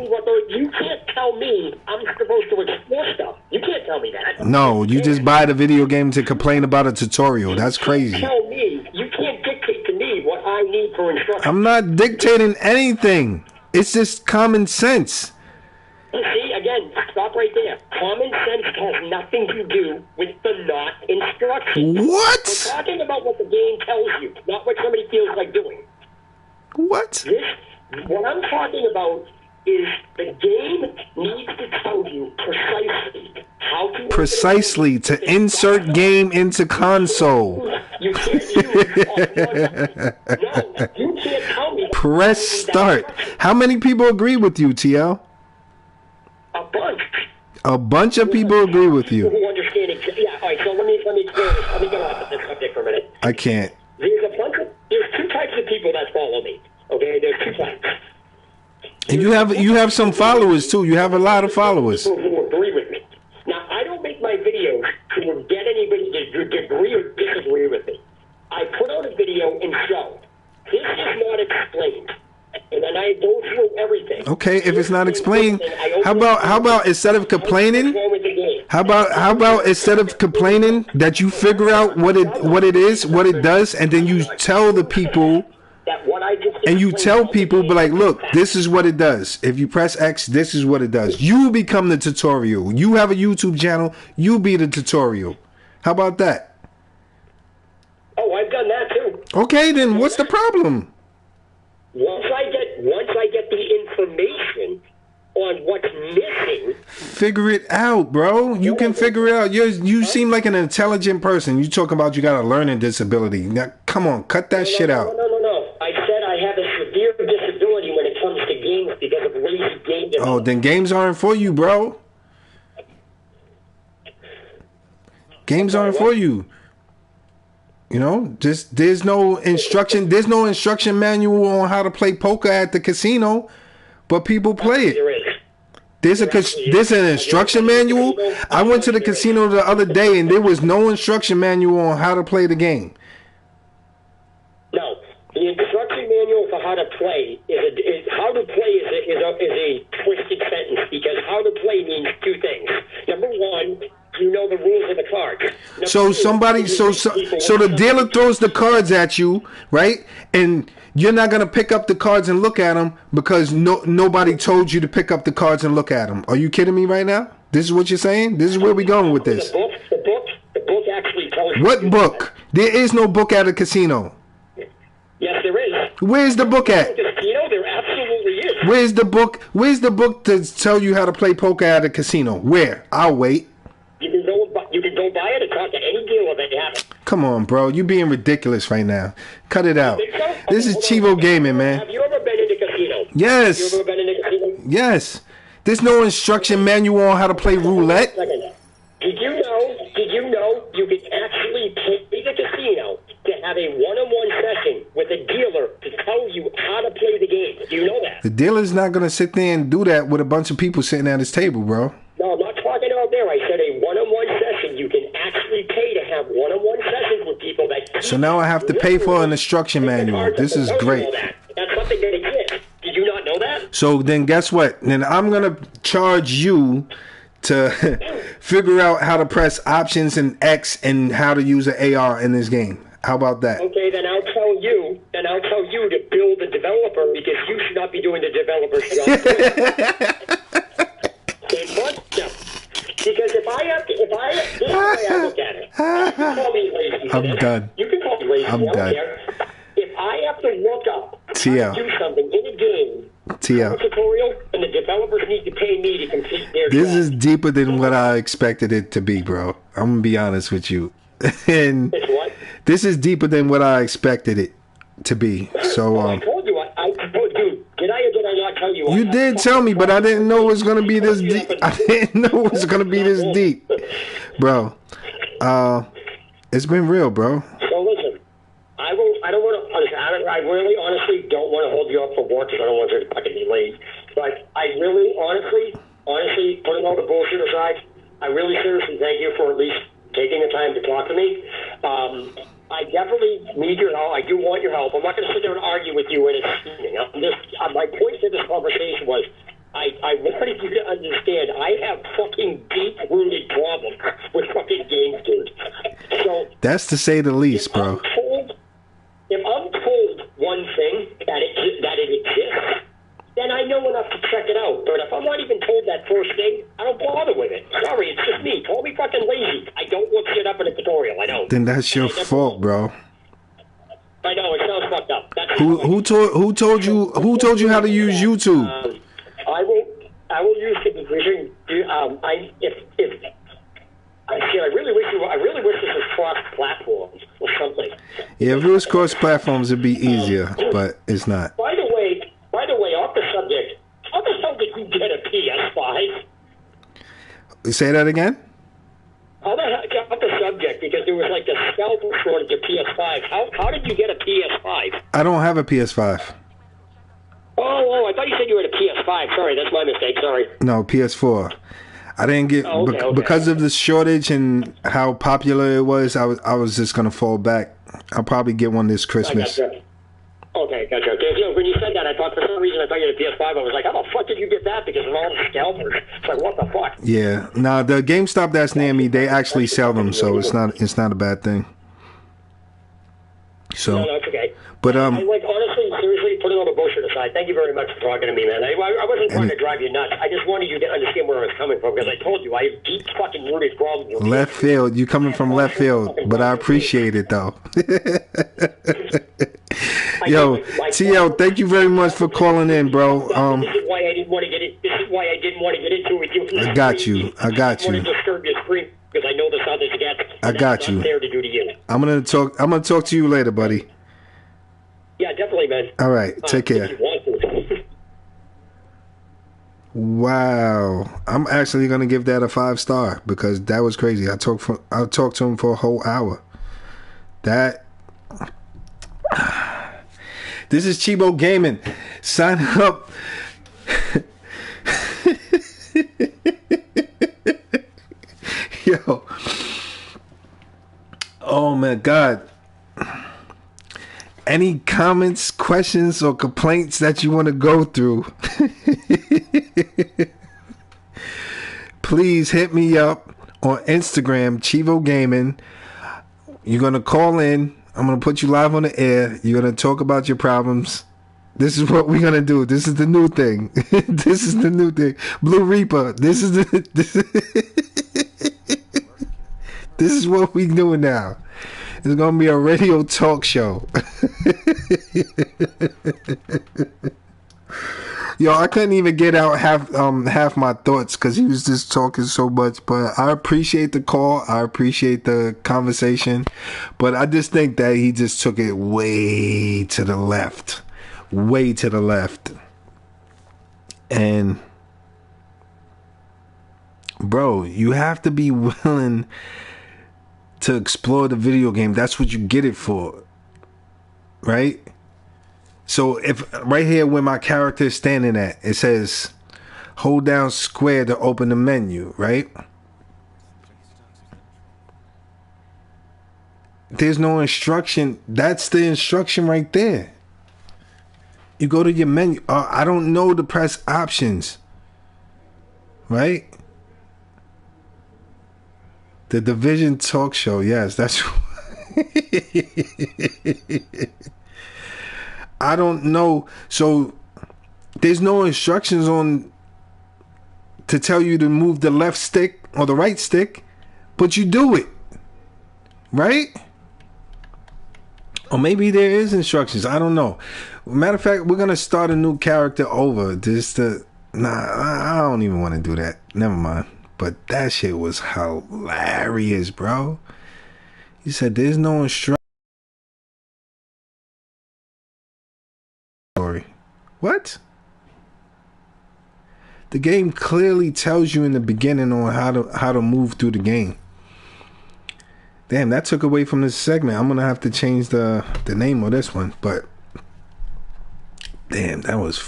Speaker 2: You can't tell me I'm supposed to explore stuff. You can't tell me that.
Speaker 1: No, you just buy the video game to complain about a tutorial. That's crazy.
Speaker 2: You can't dictate to me what I need for instructions.
Speaker 1: I'm not dictating anything. It's just common sense.
Speaker 2: See, again, stop right there. Common sense has nothing to do with the not instructions.
Speaker 1: What?
Speaker 2: We're talking about what the game tells you, not what somebody feels like doing.
Speaker 1: What?
Speaker 2: What I'm talking about is the game needs to tell you how to...
Speaker 1: Precisely, to insert game into console.
Speaker 2: You can't use... No, you can't tell me...
Speaker 1: Press start. How many people agree with you, TL?
Speaker 2: A bunch.
Speaker 1: A bunch of people agree with you.
Speaker 2: Who understand it. Yeah, all right, so let me explain this. Let me get off of this subject for a minute.
Speaker 1: I can't.
Speaker 2: There's two types of people that follow me. Okay, there's two types.
Speaker 1: And you have some followers too. You have a lot of followers.
Speaker 2: People who agree with me. Now, I don't make my videos to get anybody to agree or disagree with me. I put out a video and show. This is not explained. And then I go through everything.
Speaker 1: Okay, if it's not explained, how about instead of complaining, how about instead of complaining that you figure out what it is, what it does, and then you tell the people
Speaker 2: that what I just
Speaker 1: and you
Speaker 2: explained
Speaker 1: tell
Speaker 2: about the
Speaker 1: people,
Speaker 2: game
Speaker 1: but like,
Speaker 2: is
Speaker 1: look,
Speaker 2: fact.
Speaker 1: this is what it does. If you press X, this is what it does. You become the tutorial. You have a YouTube channel. You be the tutorial. How about that?
Speaker 2: Oh, I've done that too.
Speaker 1: Okay, then what's the problem?
Speaker 2: Once I get the information on what's missing,
Speaker 1: Figure it out, bro. You can figure it out. You seem like an intelligent person. You talk about you got a learning disability. Now, come on, cut that shit out.
Speaker 2: No. I said I have a severe disability when it comes to games because of lazy game development.
Speaker 1: Oh, then games aren't for you, bro. Games aren't for you. You know, just there's no instruction manual on how to play poker at the casino, but people play it.
Speaker 2: There is.
Speaker 1: There's an instruction manual. I went to the casino the other day and there was no instruction manual on how to play the game.
Speaker 2: No, the instruction manual for how to play is how to play is a twisted sentence because how to play means two things. Number one, you know the rules of the cards.
Speaker 1: So the dealer throws the cards at you, right? And you're not gonna pick up the cards and look at them because nobody told you to pick up the cards and look at them. Are you kidding me right now? This is what you're saying? This is where we're going with this.
Speaker 2: The book actually tells you.
Speaker 1: What book? There is no book at a casino.
Speaker 2: Yes, there is.
Speaker 1: Where's the book at?
Speaker 2: Casino, there absolutely is.
Speaker 1: Where's the book? Where's the book to tell you how to play poker at a casino? Where? I'll wait.
Speaker 2: You can go buy it and talk to any dealer that you have it.
Speaker 1: Come on, bro. You being ridiculous right now. Cut it out.
Speaker 2: Think so?
Speaker 1: This is ChivoGaming, man.
Speaker 2: Have you ever been in a casino?
Speaker 1: Yes.
Speaker 2: You ever been in a casino?
Speaker 1: Yes. There's no instruction manual on how to play roulette.
Speaker 2: Did you know you can actually pay the casino to have a one-on-one session with a dealer to tell you how to play the game? Do you know that?
Speaker 1: The dealer's not going to sit there and do that with a bunch of people sitting at his table, bro.
Speaker 2: No, I'm not talking about there. I said a one-on-one session. You can actually pay to have one-on-one sessions with people that...
Speaker 1: So now I have to pay for an instruction manual. This is great.
Speaker 2: That's something that exists. Did you not know that?
Speaker 1: So then guess what? Then I'm going to charge you to figure out how to press options and X and how to use an AR in this game. How about that?
Speaker 2: Okay, then I'll tell you to build a developer because you should not be doing the developer's job. Because this is the way I look at it. You can call me lazy.
Speaker 1: I'm done.
Speaker 2: You can call me lazy.
Speaker 1: I'm done.
Speaker 2: If I have to look up how
Speaker 1: TL.
Speaker 2: to do something in a game,
Speaker 1: TL.
Speaker 2: a tutorial, and the developers need to pay me to complete their
Speaker 1: This
Speaker 2: job.
Speaker 1: is deeper than what I expected it to be, bro. I'm going to be honest with you. And
Speaker 2: It's what?
Speaker 1: this is deeper than what I expected it to be. So,
Speaker 2: I told you. Dude, did I or did I not tell you?
Speaker 1: you did tell me, but I didn't know it was going to be this deep. I didn't know it was going to be this deep. Bro, it's been real, bro.
Speaker 2: So listen, I don't want to. I really, honestly, don't want to hold you up for work because I don't want you to fucking be late. But I really, honestly, putting all the bullshit aside, I really seriously thank you for at least taking the time to talk to me. I definitely need your help. I do want your help. I'm not going to sit there and argue with you and it's steaming. My point to this conversation was I wanted you to understand I have fucking deep-rooted problems with fucking games, dude. So
Speaker 1: That's to say the least, bro.
Speaker 2: If I'm told one thing, that it exists, then I know enough to check it out. But if I'm not even told that first thing, I don't bother with it. Sorry, it's just me. Call me fucking lazy. I don't look shit up in a tutorial. I don't.
Speaker 1: Then that's your fault, bro.
Speaker 2: I know, it sounds fucked up.
Speaker 1: Who told you how to use YouTube?
Speaker 2: I will use the division. I really wish this was cross platforms or something.
Speaker 1: Yeah, if it was cross platforms, it'd be easier, but it's not.
Speaker 2: By the way, off the subject, how the hell did you get a PS5?
Speaker 1: Say that again?
Speaker 2: How the hell, off the subject, because there was like a scalp shortage of PS5. How did you get a PS5?
Speaker 1: I don't have a PS5.
Speaker 2: Oh, I thought you said you had a PS5. Sorry, that's my mistake. Sorry.
Speaker 1: No, PS4. I didn't get because of the shortage and how popular it was. I was just gonna fall back. I'll probably get one this Christmas.
Speaker 2: Okay, gotcha. When you said that, I thought for some reason I thought you had a PS5. I was like, how the fuck did you get that? Because of all the scalpers. It's like, what the fuck?
Speaker 1: Yeah. Now the GameStop that's near me, they actually sell them, so it's not a bad thing. So.
Speaker 2: No, it's okay.
Speaker 1: But
Speaker 2: I like, honestly, seriously, putting all the bullshit aside, thank you very much for talking to me, man. I wasn't trying to drive you nuts. I just wanted you to understand where I was coming from, because I told you I have deep fucking rooted problems with
Speaker 1: left field. You coming from left field, but I appreciate it though. Yo, TL, thank you very much for calling in, bro.
Speaker 2: This is why I didn't want to get it. This is why I didn't want to get into it with you.
Speaker 1: I got you. I got you.
Speaker 2: I want to disturb your screen because I know the sound is against.
Speaker 1: I got you.
Speaker 2: Not fair to do to you.
Speaker 1: I'm gonna talk to you later, buddy.
Speaker 2: Yeah, definitely, man.
Speaker 1: All right, take care.
Speaker 2: If you want to.
Speaker 1: Wow, I'm actually gonna give that a 5-star because that was crazy. I talked to him for a whole hour. This is Chivo Gaming. Sign up. Yo. Oh my God. Any comments, questions, or complaints that you want to go through, please hit me up on Instagram, Chivo Gaming. You're going to call in. I'm going to put you live on the air. You're going to talk about your problems. This is what we're going to do. This is the new thing. This is the new thing. Blue Reaper. This is what we doing now. It's gonna be a radio talk show. Yo, I couldn't even get out half my thoughts because he was just talking so much. But I appreciate the call. I appreciate the conversation. But I just think that he just took it way to the left. Way to the left. And bro, you have to be willing to explore the video game. That's what you get it for, right? So if right here where my character is standing at, it says hold down square to open the menu, right? There's no instruction. That's the instruction right there. You go to your menu. I don't know to press options, right? The Division Talk Show. Yes, that's. I don't know. So there's no instructions on to tell you to move the left stick or the right stick, but you do it, right? Or maybe there is instructions. I don't know. Matter of fact, we're gonna start a new character over. I don't even want to do that. Never mind. But that shit was hilarious, bro. He said there's no instruction. What? The game clearly tells you in the beginning on how to move through the game. Damn, that took away from this segment. I'm gonna have to change the name of this one. But damn, that was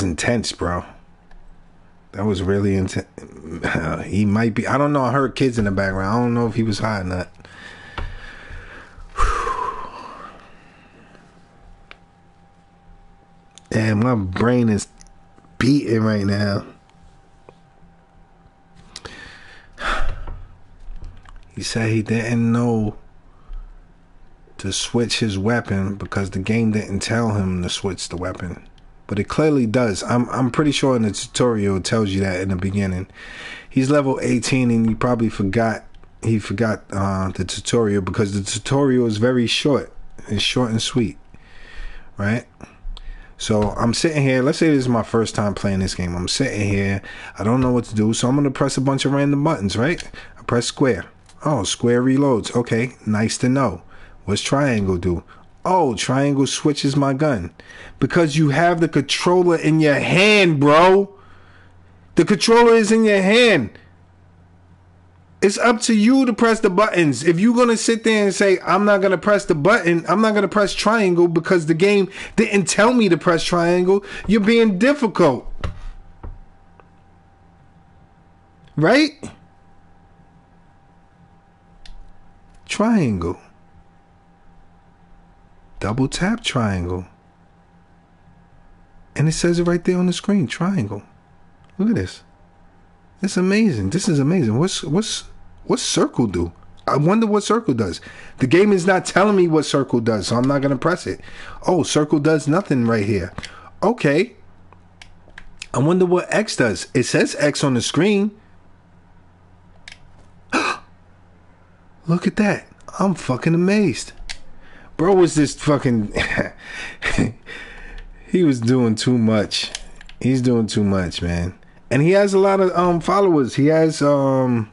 Speaker 1: intense, bro. That was really intense. He might be. I don't know. I heard kids in the background. I don't know if he was high or not. Damn, my brain is beating right now. He said he didn't know to switch his weapon because the game didn't tell him to switch the weapon. But it clearly does. I'm pretty sure in the tutorial it tells you that in the beginning. He's level 18 and he probably forgot the tutorial because the tutorial is very short. It's short and sweet. Right? So I'm sitting here. Let's say this is my first time playing this game. I'm sitting here. I don't know what to do. So I'm going to press a bunch of random buttons, right? I press square. Oh, square reloads. Okay, nice to know. What's triangle do? Oh, triangle switches my gun. Because you have the controller in your hand, bro. The controller is in your hand. It's up to you to press the buttons. If you're going to sit there and say, I'm not going to press the button, I'm not going to press triangle because the game didn't tell me to press triangle, you're being difficult. Right? Triangle. double tap triangle. And it says it right there on the screen, triangle. Look at this. It's amazing. This is amazing. What's circle do? I wonder what circle does. The game is not telling me what circle does, so I'm not gonna press it. Oh, circle does nothing right here. Okay. I wonder what X does. It says X on the screen. Look at that. I'm fucking amazed. Bro was just fucking he was doing too much. He's doing too much, man. And he has a lot of followers. He has like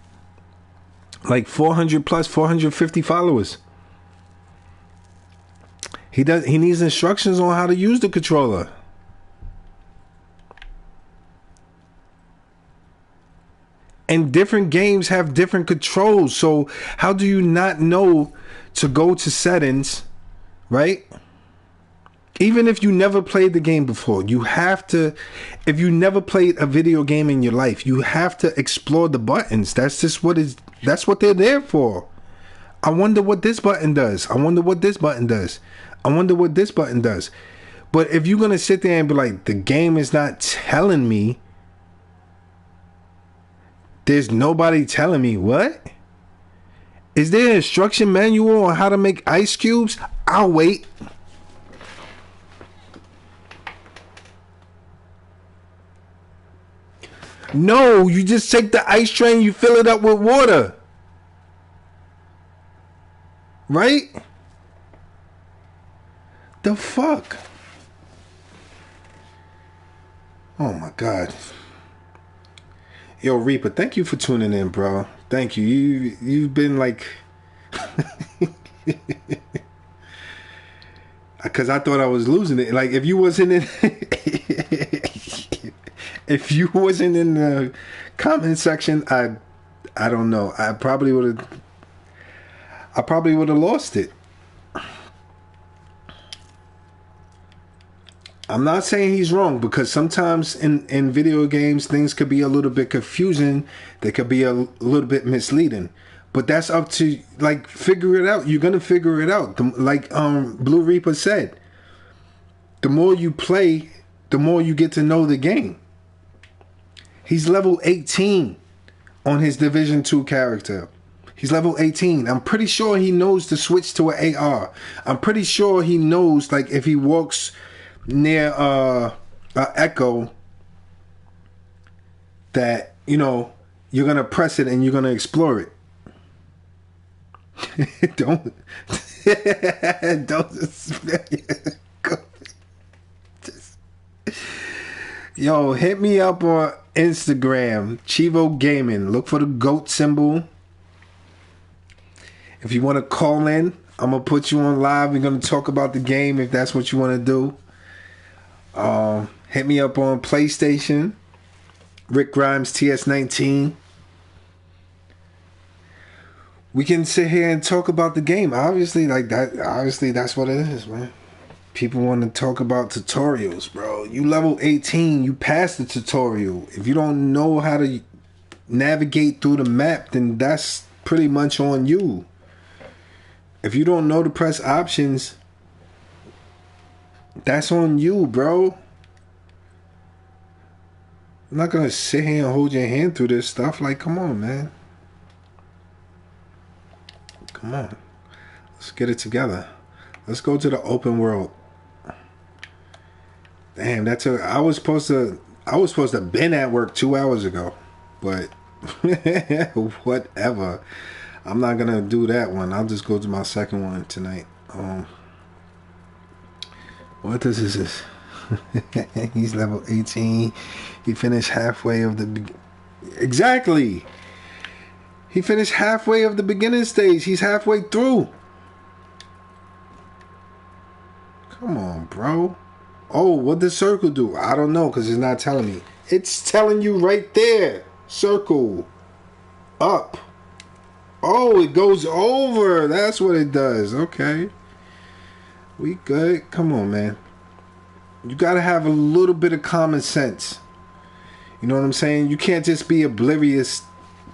Speaker 1: 400 plus 450 followers. He needs instructions on how to use the controller. And different games have different controls. So how do you not know to go to settings, right? Even if you never played the game before, you have to, if you never played a video game in your life, you have to explore the buttons. That's just that's what they're there for. I wonder what this button does. I wonder what this button does. I wonder what this button does. But if you're going to sit there and be like, the game is not telling me, there's nobody telling me what? Is there an instruction manual on how to make ice cubes? I'll wait. No, you just take the ice tray and you fill it up with water. Right? The fuck? Oh my God. Yo, Reaper, thank you for tuning in, bro. Thank you. You've been like because I thought I was losing it. Like if you wasn't in if you wasn't in the comment section, I don't know. I probably would have lost it. I'm not saying he's wrong, because sometimes in video games things could be a little bit confusing. They could be a little bit misleading. But that's up to, like, figure it out. You're gonna figure it out. Like Blue Reaper said, the more you play, the more you get to know the game. He's level 18 on his Division 2 character. He's level 18. I'm pretty sure he knows to switch to an AR. I'm pretty sure he knows, like, if he walks near a Echo, that, you know, you're gonna press it and you're gonna explore it. don't just, yo, hit me up on Instagram, ChivoGaming. Look for the GOAT symbol. If you want to call in, I'm gonna put you on live. We're gonna talk about the game if that's what you want to do. Hit me up on PlayStation, Rick Grimes TS19. We can sit here and talk about the game. Obviously, like that. Obviously, that's what it is, man. People want to talk about tutorials, bro. You level 18, you passed the tutorial. If you don't know how to navigate through the map, then that's pretty much on you. If you don't know to press options, that's on you, bro. I'm not gonna sit here and hold your hand through this stuff. Like, come on, man. Come on. Let's get it together. Let's go to the open world. Damn, that took. I was supposed to have been at work 2 hours ago, but whatever. I'm not gonna do that one. I'll just go to my second one tonight. What this is? He's level 18. He finished halfway of the exactly. He finished halfway of the beginning stage. He's halfway through. Come on, bro. Oh, what does circle do? I don't know, because it's not telling me. It's telling you right there. Circle. Up. Oh, it goes over. That's what it does. Okay. We good. Come on, man. You got to have a little bit of common sense. You know what I'm saying? You can't just be oblivious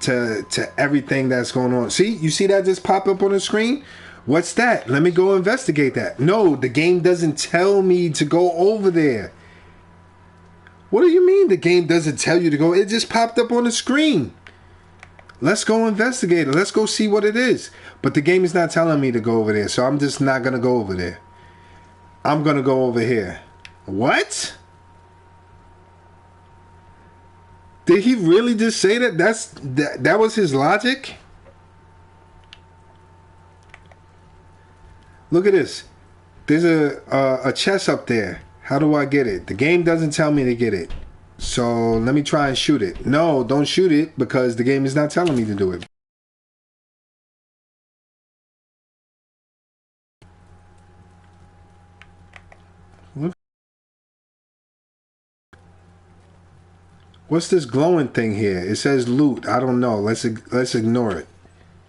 Speaker 1: to everything that's going on. See? You see that just pop up on the screen? What's that? Let me go investigate that. No, the game doesn't tell me to go over there. What do you mean the game doesn't tell you to go? It just popped up on the screen. Let's go investigate it. Let's go see what it is. But the game is not telling me to go over there, so I'm just not going to go over there. I'm going to go over here. What? Did he really just say that? That was his logic? Look at this. There's a chest up there. How do I get it? The game doesn't tell me to get it. So let me try and shoot it. No, don't shoot it because the game is not telling me to do it. What's this glowing thing here? It says loot. I don't know. Let's ignore it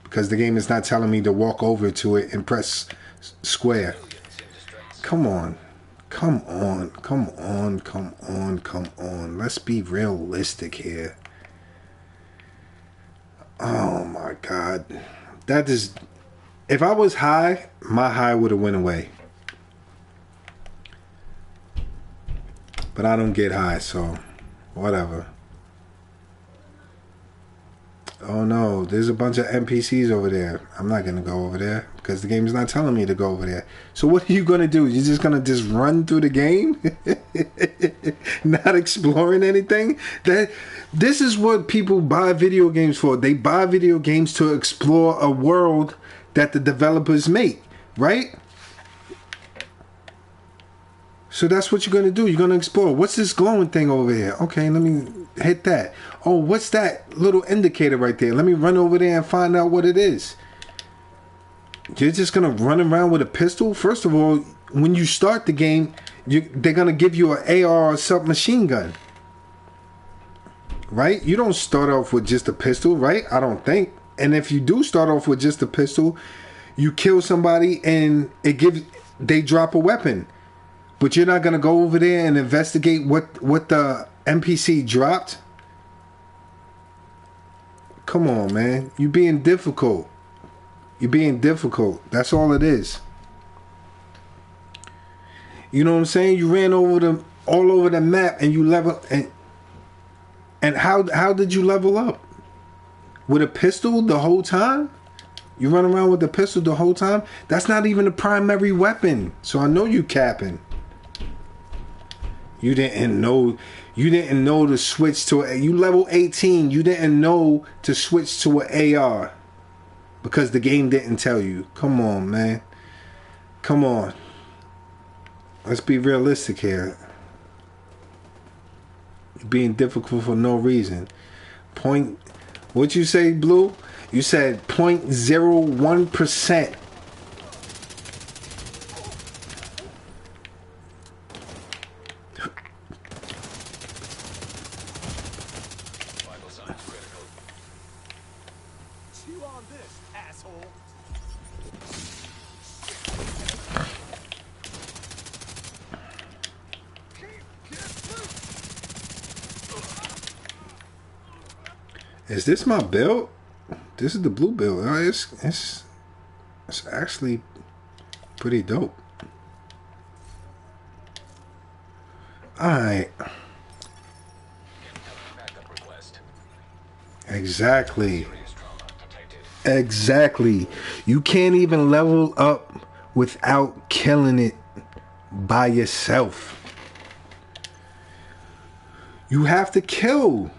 Speaker 1: because the game is not telling me to walk over to it and press square. Come on. Come on. Come on. Come on. Come on. Let's be realistic here. Oh my God. That is... If I was high, my high would have went away. But I don't get high, so whatever. Oh no, there's a bunch of NPCs over there. I'm not gonna go over there because the game is not telling me to go over there. So what are you gonna do? You're just gonna run through the game? Not exploring anything? This is what people buy video games for. They buy video games to explore a world that the developers make, right? So that's what you're going to do. You're going to explore. What's this glowing thing over here? Okay, let me hit that. Oh, what's that little indicator right there? Let me run over there and find out what it is. You're just going to run around with a pistol? First of all, when you start the game, they're going to give you an AR or submachine gun. Right? You don't start off with just a pistol, right? I don't think. And if you do start off with just a pistol, you kill somebody and they drop a weapon. But you're not going to go over there and investigate what the NPC dropped? Come on, man. You're being difficult. You're being difficult. That's all it is. You know what I'm saying? You ran all over the map and you level... And how did you level up? With a pistol the whole time? You run around with a pistol the whole time? That's not even a primary weapon. So I know you capping. You didn't know to switch to you level 18. You didn't know to switch to an AR because the game didn't tell you. Come on, man. Come on. Let's be realistic here. You're being difficult for no reason. What'd you say, Blue? You said 0.01%. Is this my build? This is the blue build. It's actually pretty dope. Alright. Exactly. Exactly. You can't even level up without killing it by yourself. You have to kill.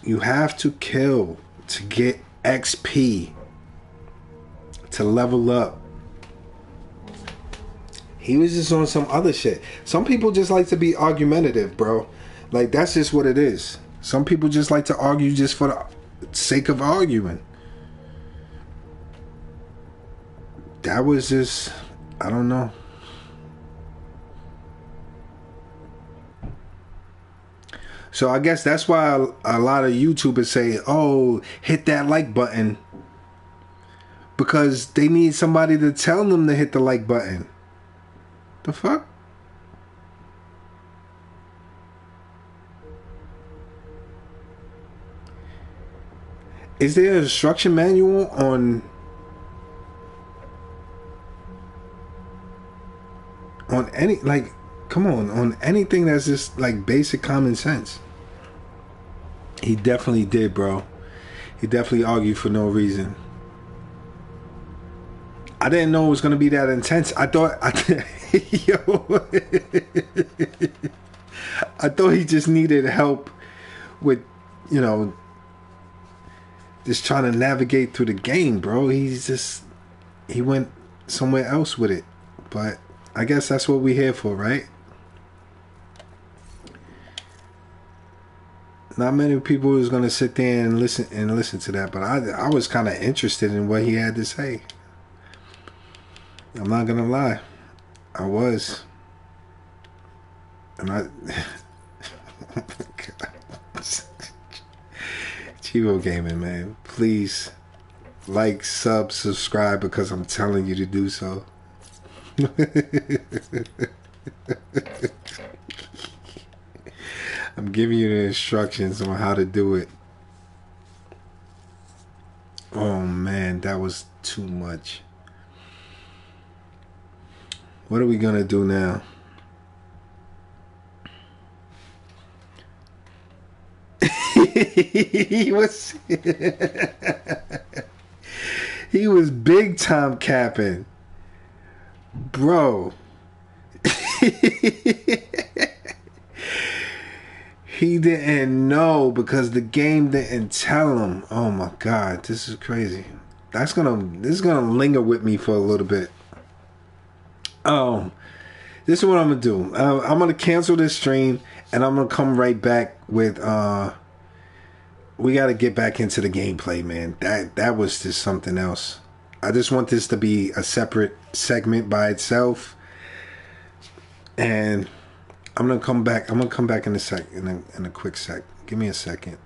Speaker 1: You have to kill to get XP, to level up. He was just on some other shit. Some people just like to be argumentative, bro. Like, that's just what it is. Some people just like to argue just for the sake of arguing. That was just, I don't know. So I guess that's why a lot of YouTubers say, oh, hit that like button. Because they need somebody to tell them to hit the like button. The fuck? Is there an instruction manual on on any, like, come on anything that's just like basic common sense. He definitely did, bro. He definitely argued for no reason. I didn't know it was gonna be that intense. Yo, I thought he just needed help with, you know, just trying to navigate through the game, bro. He went somewhere else with it. But I guess that's what we're here for, right? Not many people is gonna sit there and listen to that, but I was kind of interested in what he had to say. I'm not gonna lie, I was, and I. ChivoGaming, man, please like, subscribe, because I'm telling you to do so. I'm giving you the instructions on how to do it. Oh man, that was too much. What are we gonna do now? he was he was big time capping, bro. He didn't know because the game didn't tell him. Oh my god, this is crazy. This is gonna linger with me for a little bit. This is what I'm gonna do. I'm gonna cancel this stream and I'm gonna come right back with we gotta get back into the gameplay, man. That was just something else. I just want this to be a separate segment by itself. And I'm gonna come back in a quick sec. Give me a second.